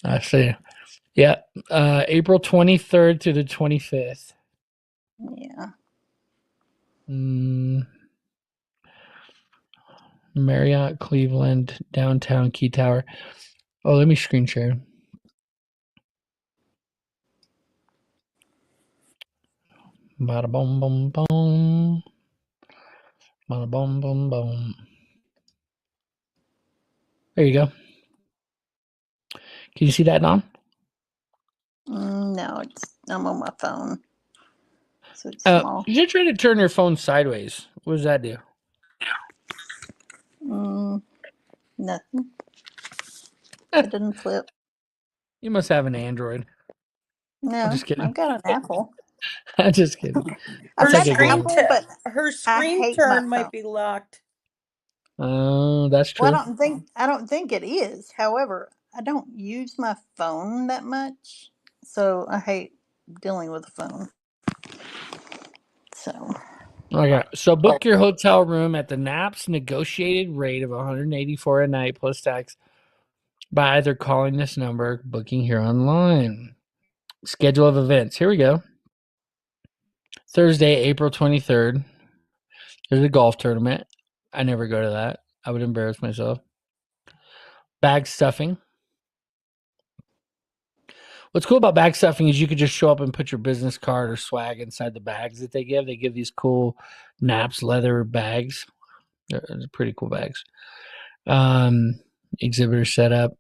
I see. Yeah, April 23rd through the 25th. Yeah. Marriott, Cleveland, downtown Key Tower. Oh, let me screen share. Bada boom, boom, boom. Bada boom, boom, boom. There you go. Can you see that, Don? No, I'm on my phone, so it's small. You should try to turn your phone sideways. What does that do? Nothing. It didn't flip. You must have an Android. No, I'm just kidding. I've got an Apple. I'm just kidding. I've got an screen Apple, but her I screen hate my turn might phone. be locked. Oh, that's true. Well, I don't think it is. However, I don't use my phone that much, so I hate dealing with the phone. So Okay, so book your hotel room at the NAPS negotiated rate of $184 a night plus tax by either calling this number, booking here online. Schedule of events. Here we go. Thursday, April 23rd. There's a golf tournament. I never go to that. I would embarrass myself. Bag stuffing. What's cool about bag stuffing is you could just show up and put your business card or swag inside the bags that they give. They give these cool NAPS leather bags. They're pretty cool bags. Exhibitor setup.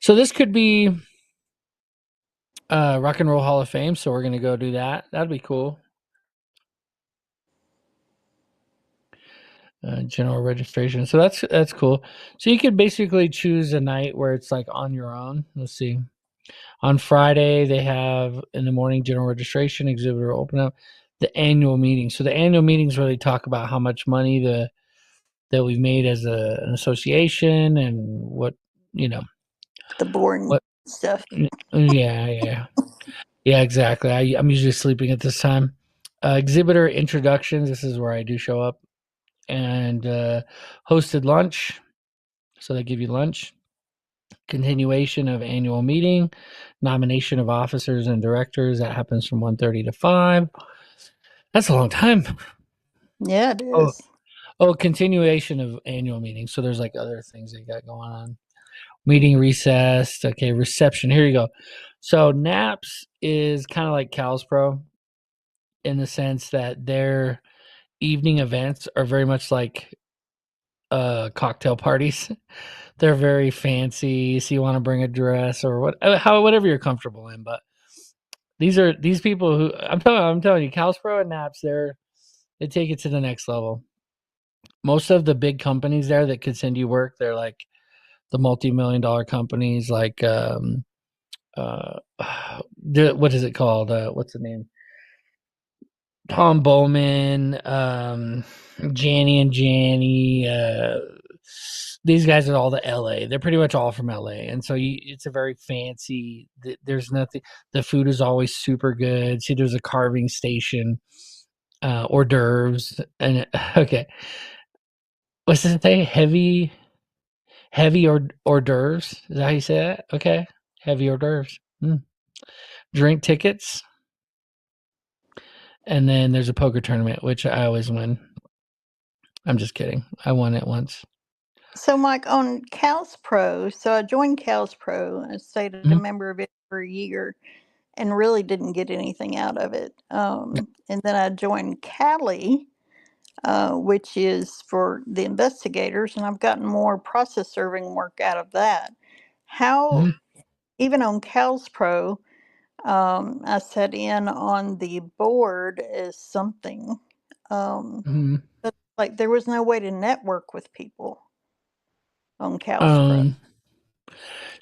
So this could be Rock and Roll Hall of Fame. So we're going to go do that. That'd be cool. General registration. So that's cool. So you could basically choose a night where it's like on your own. Let's see. On Friday, they have in the morning general registration, exhibitor open up, the annual meeting. So the annual meetings where they talk about how much money that we've made as an association and what, the boring stuff. Yeah, exactly. I'm usually sleeping at this time. Exhibitor introductions. This is where I do show up. And hosted lunch. So they give you lunch. Continuation of annual meeting. Nomination of officers and directors. That happens from 1:30 to 5. That's a long time. Yeah, it is. Oh, continuation of annual meeting. So there's like other things they got going on. Meeting recessed. Okay, reception. Here you go. So NAPS is kind of like Cal's Pro in the sense that their evening events are very much like cocktail parties. They're very fancy. So you want to bring a dress or whatever you're comfortable in. But these people who I'm telling you, Cal's Pro and NAPS, they take it to the next level. most of the big companies there that could send you work, they're like the multi-million-dollar companies, like what is it called? What's the name? Tom Bowman, Janny and Janny. These guys are all the LA. They're pretty much all from LA, and so it's a very fancy. There's nothing. The food is always super good. See, there's a carving station, hors d'oeuvres, and okay. What's it say? Heavy hors d'oeuvres. Is that how you say that? Okay, heavy hors d'oeuvres. Drink tickets, and then there's a poker tournament, which I always win. I'm just kidding. I won it once. So, Mike, on Cows Pro, so I joined Cows Pro and stayed a Mhm. member of it for a year and really didn't get anything out of it. And then I joined Cali, which is for the investigators, and I've gotten more process serving work out of that. How, Mhm. even on Cows Pro, I sat in on the board as something. Mhm. But like there was no way to network with people on Cows Pro. Um,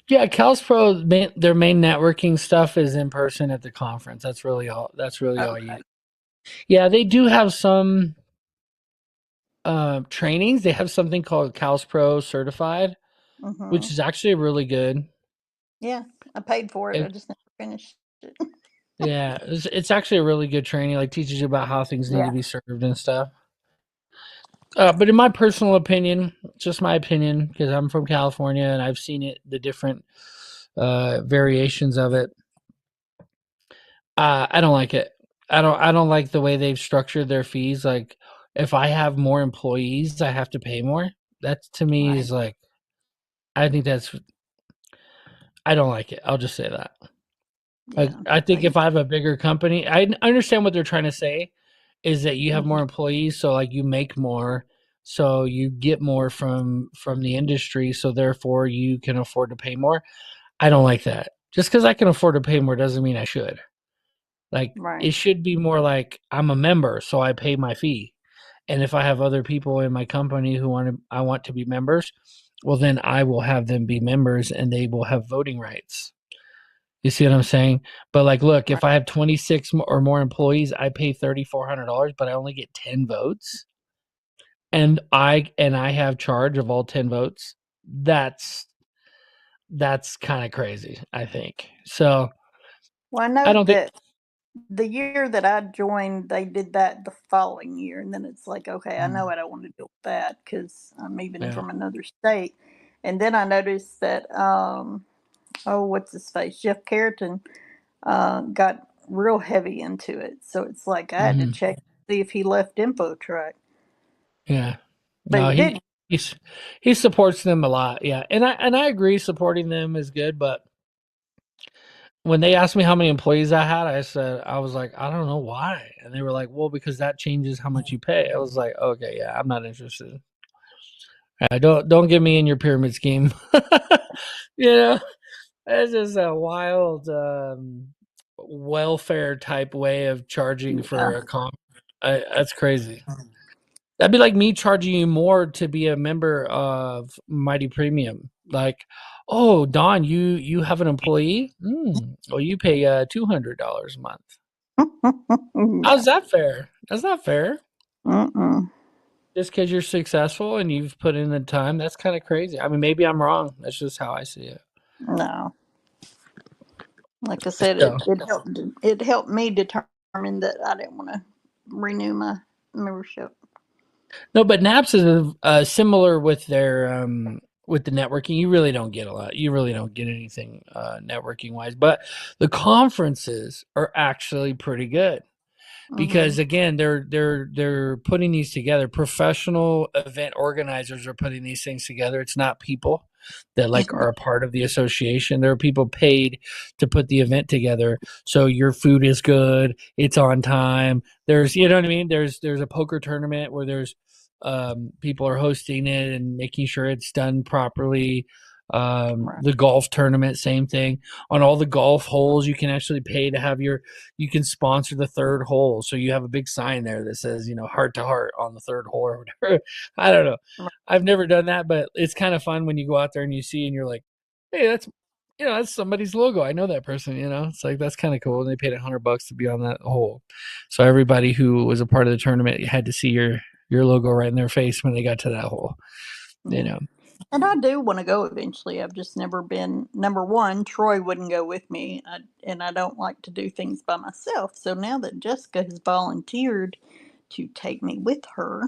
yeah, CalSpro, their main networking stuff is in person at the conference. That's really all. That's really all you. Okay. Yeah, they do have some trainings. They have something called CalSpro Certified, Mm-hmm. which is actually really good. Yeah, I paid for it. I It, just never finished it. yeah, it's actually a really good training. Like teaches you about how things need to Yeah. be served and stuff. But in my personal opinion, just my opinion, because I'm from California and I've seen it, the different variations of it. I don't like it. I don't like the way they've structured their fees. Like, if I have more employees, I have to pay more. That to me Right. is like, I think that's. I don't like it. I'll just say that. Like, Yeah. I think Like, if I have a bigger company, I understand what they're trying to say, is that you have mhm. more employees, so like you make more, so you get more from the industry, so therefore you can afford to pay more. I don't like that. Just because I can afford to pay more doesn't mean I should. Like, Right. it should be more like I'm a member, so I pay my fee. And if I have other people in my company who I want to be members, well, then I will have them be members and they will have voting rights. You see what I'm saying? But like, look, Right. if I have 26 or more employees, I pay $3,400, but I only get 10 votes, and I have charge of all 10 votes. That's kind of crazy, I think. So Well, I I know don't think. that the year that I joined, they did that the following year, and then it's like, okay, I know I don't want to deal with that because I'm even Yeah. from another state. And then I noticed that, oh, what's his face, Jeff Carrington, got real heavy into it. So it's like I had to Mhm. check to see if he left InfoTrack, Yeah. but No, he didn't. he's he supports them a lot. Yeah. And I agree supporting them is good, but when they asked me how many employees I had, I was like, I don't know why. And they were like, well, because that changes how much you pay. I was like, okay, yeah, I'm not interested. Don't get me in your pyramid scheme. you know, it's just a wild welfare type way of charging Yeah. for a comp. That's crazy. That'd be like me charging you more to be a member of Mighty Premium. Like, oh, Don, you have an employee? Well, you pay $200 a month. No. How's that fair? That's not fair. Mm-mm. Just because you're successful and you've put in the time, that's kind of crazy. I mean, maybe I'm wrong. That's just how I see it. No. Like I said, So, it helped me determine that I didn't want to renew my membership. no, but Naps is similar with the networking. You really don't get a lot. You really don't get anything networking wise. But the conferences are actually pretty good. Mm-hmm. Because again, they're putting these together. Professional event organizers are putting these things together. It's not people that like are a part of the association. There are people paid to put the event together. So your food is good, it's on time. There's, you know what I mean? There's a poker tournament where there's people are hosting it and making sure it's done properly. The golf tournament, same thing. On all the golf holes, you can actually pay to have you can sponsor the third hole. So you have a big sign there that says, heart to heart on the third hole or whatever. I don't know. I've never done that, but it's kind of fun when you go out there and you see and you're like, hey, that's somebody's logo. I know that person, It's like, that's kind of cool. And they paid $100 to be on that hole. So everybody who was a part of the tournament had to see your logo right in their face when they got to that hole, And I do want to go eventually. I've just never been. Number one, Troy wouldn't go with me, and I don't like to do things by myself. So now that Jessica has volunteered to take me with her,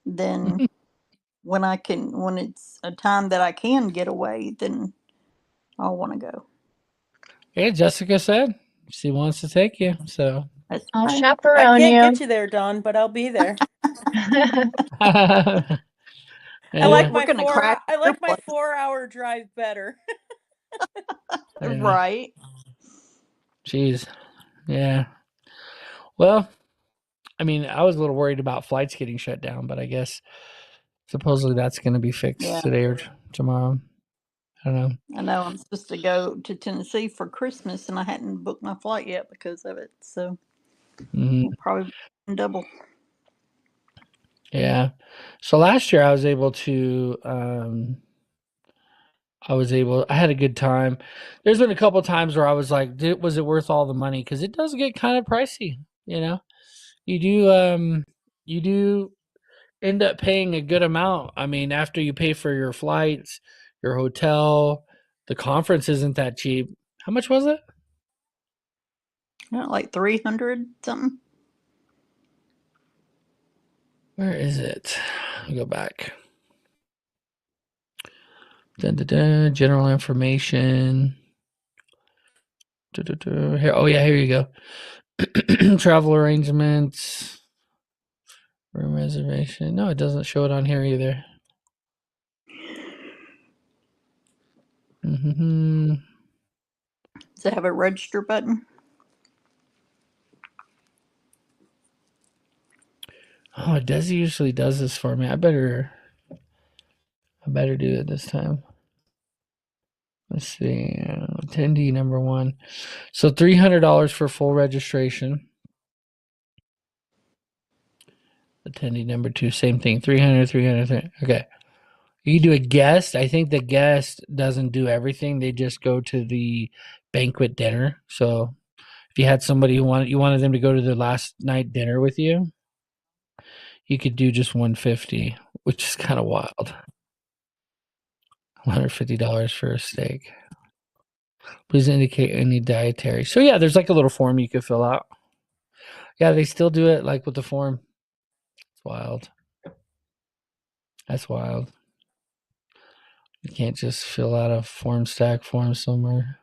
then when it's a time that I can get away, then I'll want to go. Yeah, Jessica said she wants to take you, so I'll I chaperone can't you. get you there, Dawn, but I'll be there. yeah. I like We're gonna crash your my place. 4-hour drive better. Yeah. Right. Jeez. Yeah. Well, I mean, I was a little worried about flights getting shut down, but I guess supposedly that's going to be fixed today or tomorrow. I don't know. I know I'm supposed to go to Tennessee for Christmas, and I hadn't booked my flight yet because of it. So we'll probably double. Yeah. So last year I was able to I had a good time. There's been a couple of times where I was like, was it worth all the money? Because it does get kind of pricey, You do end up paying a good amount. I mean, after you pay for your flights, your hotel, the conference isn't that cheap. How much was it? Like 300 something. Where is it? I'll go back. General information. Here, here you go. Travel arrangements, room reservation. No, it doesn't show it on here either. Does it have a register button? Oh, it does. Usually does this for me. I better do it this time. Let's see. Attendee number 1. So $300 for full registration. Attendee number 2, same thing. 300. Okay. You do a guest. I think the guest doesn't do everything. They just go to the banquet dinner. So if you had somebody who wanted them to go to the last night dinner with you, you could do just $150, which is kind of wild. $150 for a steak. Please indicate any dietary. So yeah, there's like a little form you could fill out. Yeah, they still do it like with the form. It's wild. That's wild. You can't just fill out a form somewhere.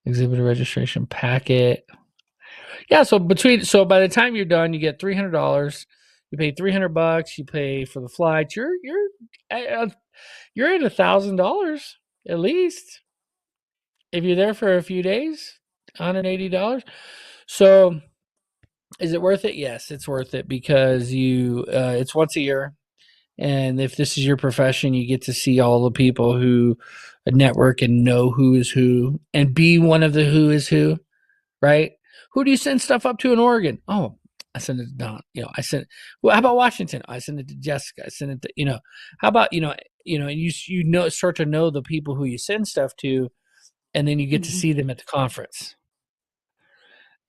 Exhibitor registration packet. Yeah, so by the time you're done, you get $300. You pay $300. You pay for the flights. You're at $1,000 at least if you're there for a few days. $180. So is it worth it? Yes, it's worth it because it's once a year. And if this is your profession, you get to see all the people who network and know who is who and be one of the who is who, right? Who do you send stuff up to in Oregon? Oh, I send it to Don. Well, how about Washington? I send it to Jessica. I send it to, how about, and you start to know the people who you send stuff to, and then you get to see them at the conference.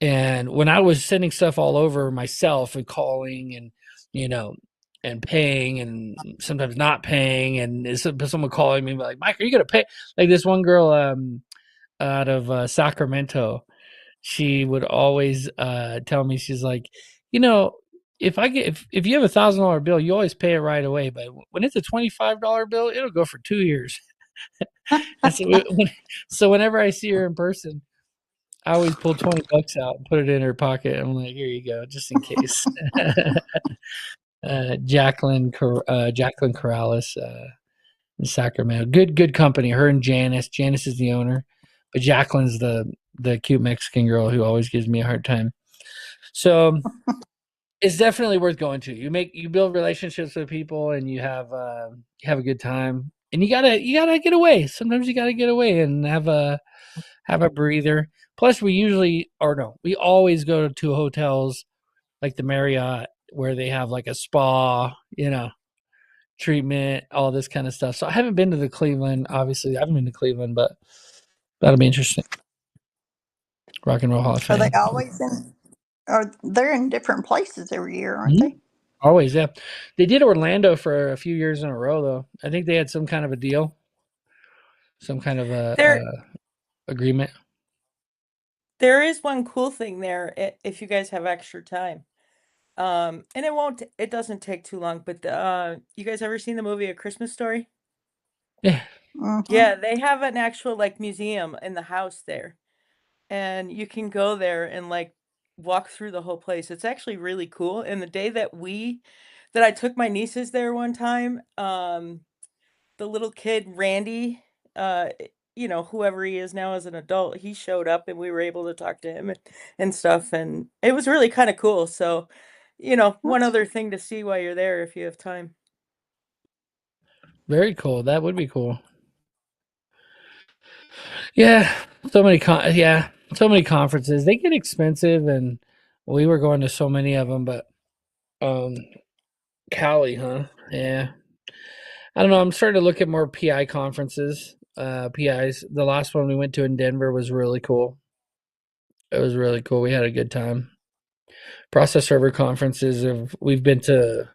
And when I was sending stuff all over myself and calling and, and paying and sometimes not paying, and someone calling me like, Mike, are you going to pay? Like this one girl out of Sacramento, she would always tell me, she's like, if you have $1,000 bill, you always pay it right away. But when it's a $25 bill, it'll go for 2 years. So whenever I see her in person, I always pull $20 out and put it in her pocket. I'm like, here you go, just in case. Jacqueline Corrales in Sacramento. Good company. Her and Janice. Janice is the owner, but Jacqueline's the cute Mexican girl who always gives me a hard time. So it's definitely worth going to. You build relationships with people, and you have a good time. and you gotta get away. Sometimes you gotta get away and have a breather. Plus, we always go to hotels like the Marriott where they have like a spa, treatment, all this kind of stuff. So I haven't been to the Cleveland. Obviously, I haven't been to Cleveland, but that'll be interesting. Rock and Roll Hall of Are they Fame. always in? Are they're in different places every year, aren't they? Always, yeah. They did Orlando for a few years in a row, though. I think they had some kind of a deal, some kind of a agreement. There is one cool thing there if you guys have extra time. And it doesn't take too long, but you guys ever seen the movie A Christmas Story? Yeah. Mm-hmm. Yeah, they have an actual like museum in the house there. And you can go there and like walk through the whole place. It's actually really cool. And the day that I took my nieces there one time, the little kid Randy, whoever he is now as an adult, he showed up and we were able to talk to him and stuff, and it was really kind of cool. So, one other thing to see while you're there if you have time. Very cool. That would be cool. Yeah, so many conferences. They get expensive, and we were going to so many of them. But Cali, huh? Yeah, I don't know. I'm starting to look at more PI conferences. PIs. The last one we went to in Denver was really cool. It was really cool. We had a good time. Process server conferences. We've been to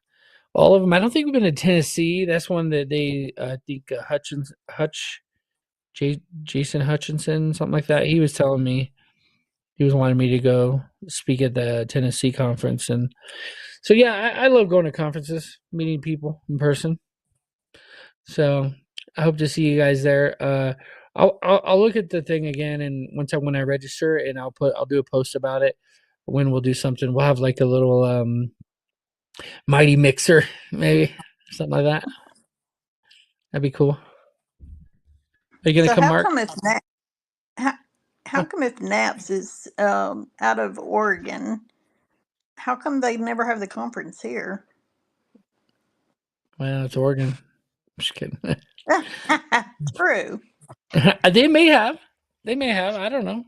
all of them. I don't think we've been to Tennessee. That's one that they I think Jason Hutchinson, something like that. He was telling me he was wanting me to go speak at the Tennessee conference, and so yeah, I love going to conferences, meeting people in person. So I hope to see you guys there. I'll look at the thing again, and when I register, and I'll do a post about it. When we'll do something, we'll have like a little mighty mixer, maybe something like that. That'd be cool. Are you gonna So come, Mark? how come if Naps is out of Oregon, how come they never have the conference here? Well, it's Oregon. I'm just kidding. True. They may have. I don't know.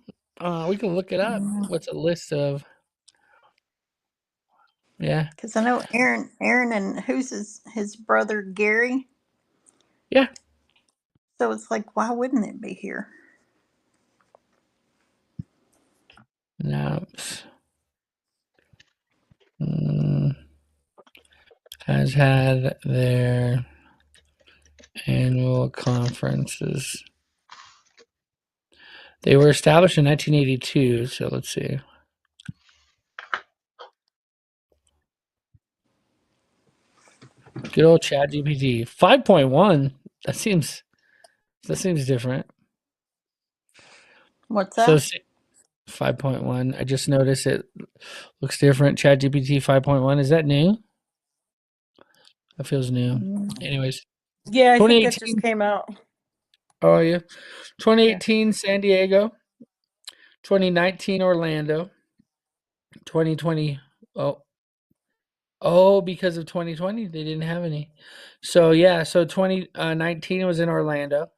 We can look it up. What's a list of? Yeah. Because I know Aaron, and who's his brother Gary. Yeah. So it's like, why wouldn't it be here? Naps has had their annual conferences. They were established in 1982. So let's see. Good old ChatGPT 5.1. That seems different. What's that? So 5.1. I just noticed it looks different. ChatGPT 5.1. Is that new? That feels new. Anyways. Yeah, I think that just came out. Oh yeah. 2018 San Diego. 2019 Orlando. 2020. Oh, because of 2020, they didn't have any. So yeah, so 2019 was in Orlando.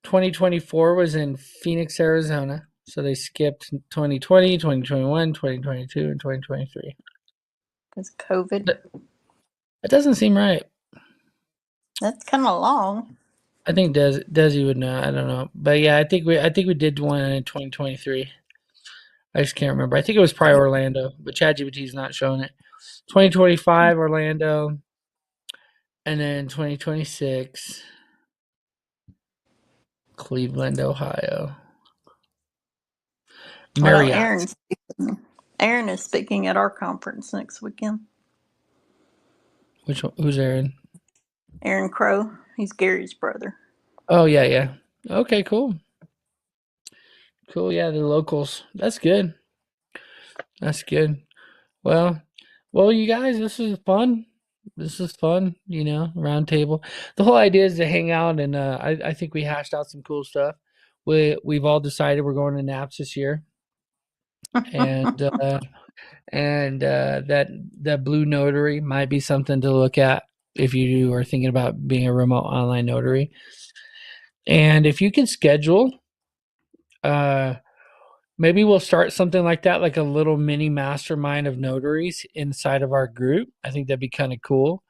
2024 was in Phoenix, Arizona. So they skipped 2020, 2021, 2022, and 2023. Because COVID. That doesn't seem right. That's kind of long. I think Desi would know. I don't know, but yeah, I think we did one in 2023. I just can't remember. I think it was probably Orlando, but ChatGPT is not showing it. 2025 Orlando, and then 2026 Cleveland, Ohio. Marriott. Well, Aaron is speaking at our conference next weekend. Which one? Who's Aaron? Aaron Crow. He's Gary's brother. Oh yeah. Okay, cool. Cool. Yeah, the locals. That's good. Well, you guys, this is fun. Roundtable. The whole idea is to hang out, and I think we hashed out some cool stuff. We've all decided we're going to Naps this year, and that Blue Notary might be something to look at. if you are thinking about being a remote online notary. And if you can schedule, maybe we'll start something like that, like a little mini mastermind of notaries inside of our group. I think that'd be kind of cool.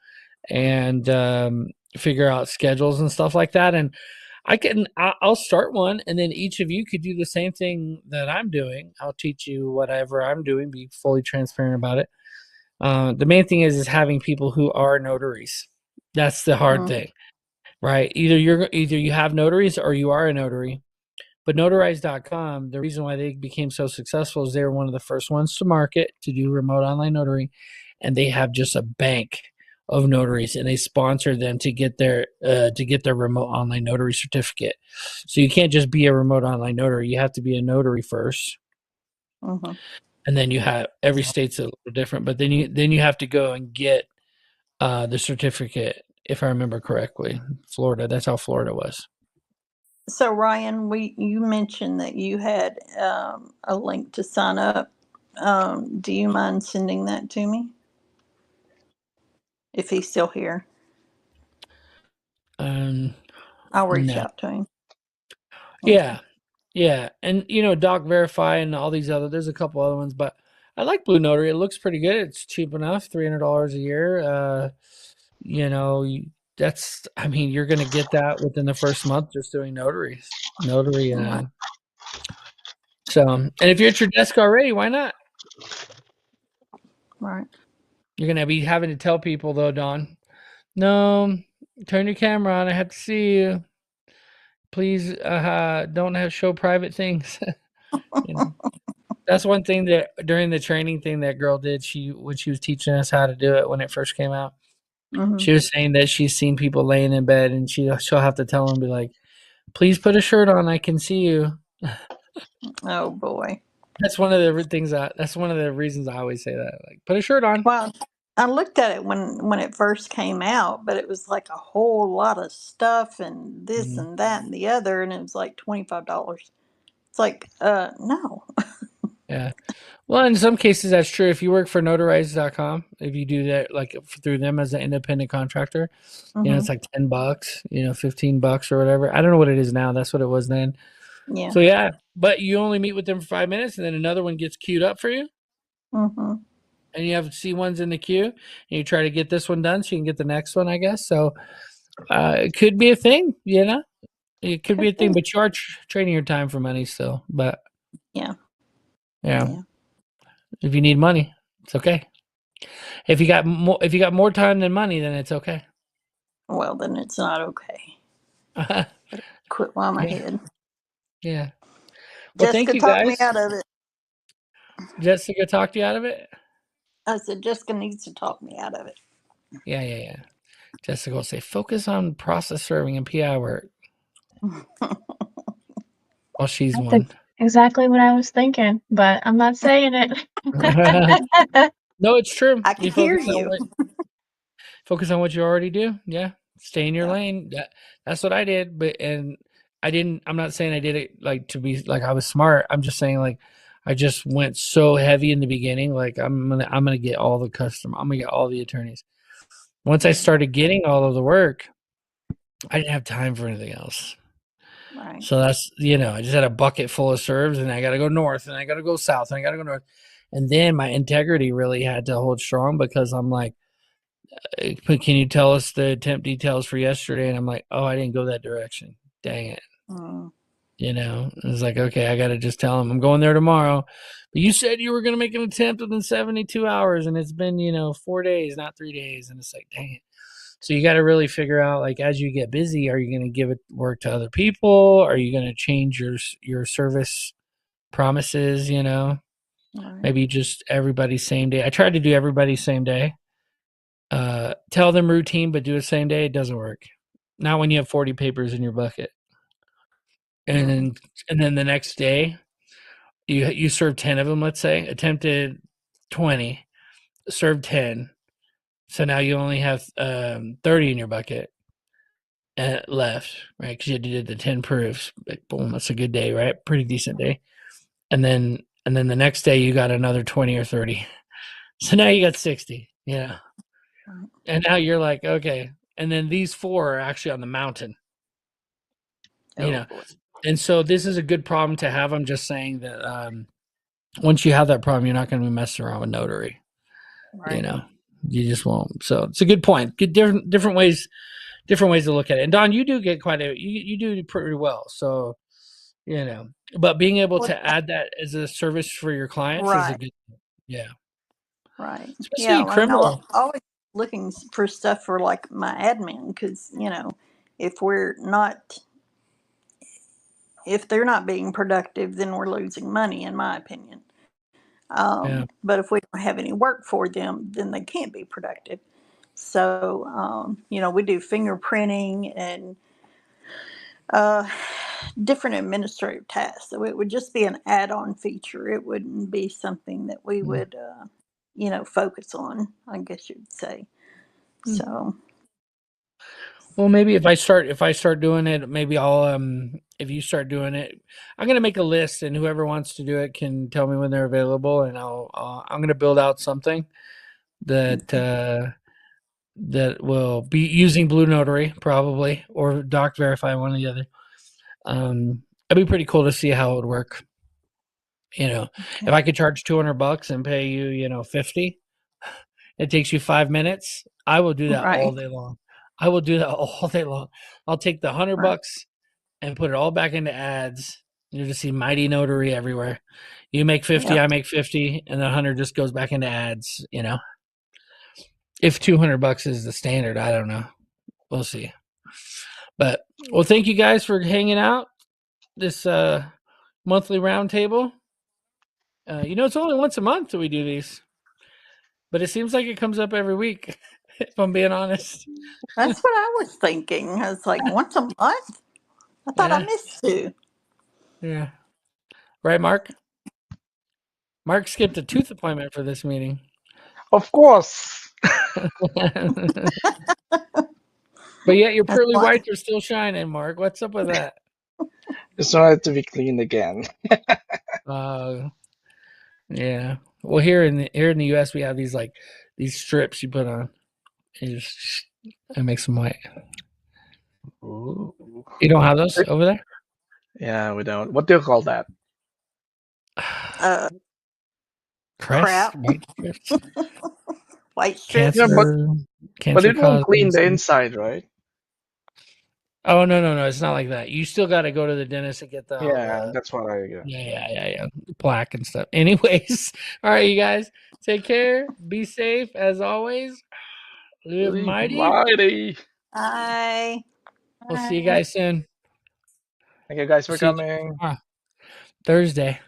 And figure out schedules and stuff like that. And I'll start one, and then each of you could do the same thing that I'm doing. I'll teach you whatever I'm doing, be fully transparent about it. The main thing is having people who are notaries. That's the hard thing, right? Either you have notaries or you are a notary. But notarize.com, the reason why they became so successful is they were one of the first ones to market to do remote online notary, and they have just a bank of notaries, and they sponsor them to get their remote online notary certificate. So you can't just be a remote online notary; you have to be a notary first, and then you have every state's a little different. But then you have to go and get the certificate, if I remember correctly. Florida, that's how Florida was. So Ryan, you mentioned that you had a link to sign up. Do you mind sending that to me if he's still here? I'll reach No. out to him. Yeah. Yeah. And Doc Verify and all these there's a couple other ones, but I like Blue Notary. It looks pretty good. It's cheap enough, $300 a year. You're going to get that within the first month just doing notary. So, and if you're at your desk already, why not? Right. You're going to be having to tell people though, Dawn, no, turn your camera on. I have to see you. Please, don't show private things. That's one thing that during the training thing that girl did, when she was teaching us how to do it when it first came out, she was saying that she's seen people laying in bed and she'll have to tell them, be like, please put a shirt on. I can see you. Oh boy. That's one of the things that's one of the reasons I always say that, like, put a shirt on. Well, I looked at it when it first came out, but it was like a whole lot of stuff and this and that and the other, and it was like $25. It's like, no. Yeah. Well, in some cases that's true. If you work for notarize.com, if you do that like through them as an independent contractor, it's like $10, $15 or whatever. I don't know what it is now. That's what it was then. Yeah. So yeah, but you only meet with them for 5 minutes, and then another one gets queued up for you. And you have C1s in the queue, and you try to get this one done so you can get the next one, I guess. So it could be a thing, It could be a thing, but you are trading your time for money still. But yeah. If you need money, it's okay. If you got more time than money, then it's okay. Well, then it's not okay. Quit while I'm ahead. Yeah. Well, Jessica thank you, talked guys. me out of it. Jessica talked you out of it? I said Jessica needs to talk me out of it. Yeah. Jessica will say, focus on process serving and PI work. Well, she's That's one. exactly what I was thinking, but I'm not saying it. No, it's true. I can hear you. Focus on what you already do. Yeah. Stay in your lane. That's what I did. I'm not saying I did it like to be like I was smart. I'm just saying like I just went so heavy in the beginning. Like I'm gonna get all the I'm gonna get all the attorneys. Once I started getting all of the work, I didn't have time for anything else. Right. So that's I just had a bucket full of serves, and I got to go north, and I got to go south, and I got to go north, and then my integrity really had to hold strong because I'm like, can you tell us the temp details for yesterday? And I'm like, oh, I didn't go that direction. Dang it. It's like, okay, I got to just tell them I'm going there tomorrow. But you said you were going to make an attempt within 72 hours, and it's been 4 days, not 3 days, and it's like, dang it. So you got to really figure out, like, as you get busy, are you going to give it work to other people? Are you going to change your service promises? Maybe just everybody same day. I tried to do everybody same day. Tell them routine, but do it same day. It doesn't work. Not when you have 40 papers in your bucket. And then the next day, you serve 10 of them. Let's say attempted 20, served 10. So now you only have 30 in your bucket left, right? Because you did the 10 proofs. Like, boom, that's a good day, right? Pretty decent day. And then the next day you got another 20 or 30. So now you got 60. Yeah. And now you're like, okay. And then these 4 are actually on the mountain. You know, boy. and so this is a good problem to have. I'm just saying that once you have that problem, you're not going to be messing around with notary. Right. You know, you just won't. So it's a good point. Good different ways to look at it. And Don, you do get quite you do pretty well. So, you know, but being able to add that as a service for your clients is a Right. good thing. Yeah. Right. Especially Yeah. And I'm criminal. always looking for stuff for like my admin because, if we're not, if they're not being productive, then we're losing money, in my opinion. Yeah. But if we don't have any work for them, then they can't be productive. So, we do fingerprinting and uh, different administrative tasks. So it would just be an add-on feature. It wouldn't be something that we would, focus on, I guess you'd say. So, Well, maybe if I start doing it, maybe I'll if you start doing it, I'm gonna make a list, and whoever wants to do it can tell me when they're available, and I'm gonna build out something that that will be using Blue Notary probably or Doc Verify, one or the other. It'd be pretty cool to see how it would work. You know, if I could charge $200 and pay you, 50, it takes you 5 minutes. I will do that all right, day long. I will do that all day long. I'll take the $100 right. and put it all back into ads. You just see Mighty Notary everywhere. You make 50, Yep. I make 50, and the 100 just goes back into ads. If $200 is the standard, I don't know. We'll see. But well, thank you guys for hanging out this monthly roundtable. It's only once a month that we do these, but it seems like it comes up every week. If I'm being honest. That's what I was thinking. I was like, once a month? I thought I Yeah, missed you. yeah. Right, Mark? Mark skipped a tooth appointment for this meeting. Of course. But yet your That's pearly why. whites are still shining, Mark. What's up with that? Just wanted to be clean again. Yeah. Well, here in the U.S. we have these strips you put on. It makes them white. Ooh. You don't have those over there? Yeah, we don't. What do you call that? Crest? Crap. White strips? White strips. Yeah, but Cancer it won't clean causing. the inside, right? Oh no! It's not like that. You still got to go to the dentist and get all Yeah, the that's what I get. yeah plaque and stuff. Anyways, all right, you guys, take care. Be safe as always. Live Live mighty. mighty. Bye. We'll see you guys soon. Thank you guys We'll for see you coming. tomorrow, Thursday.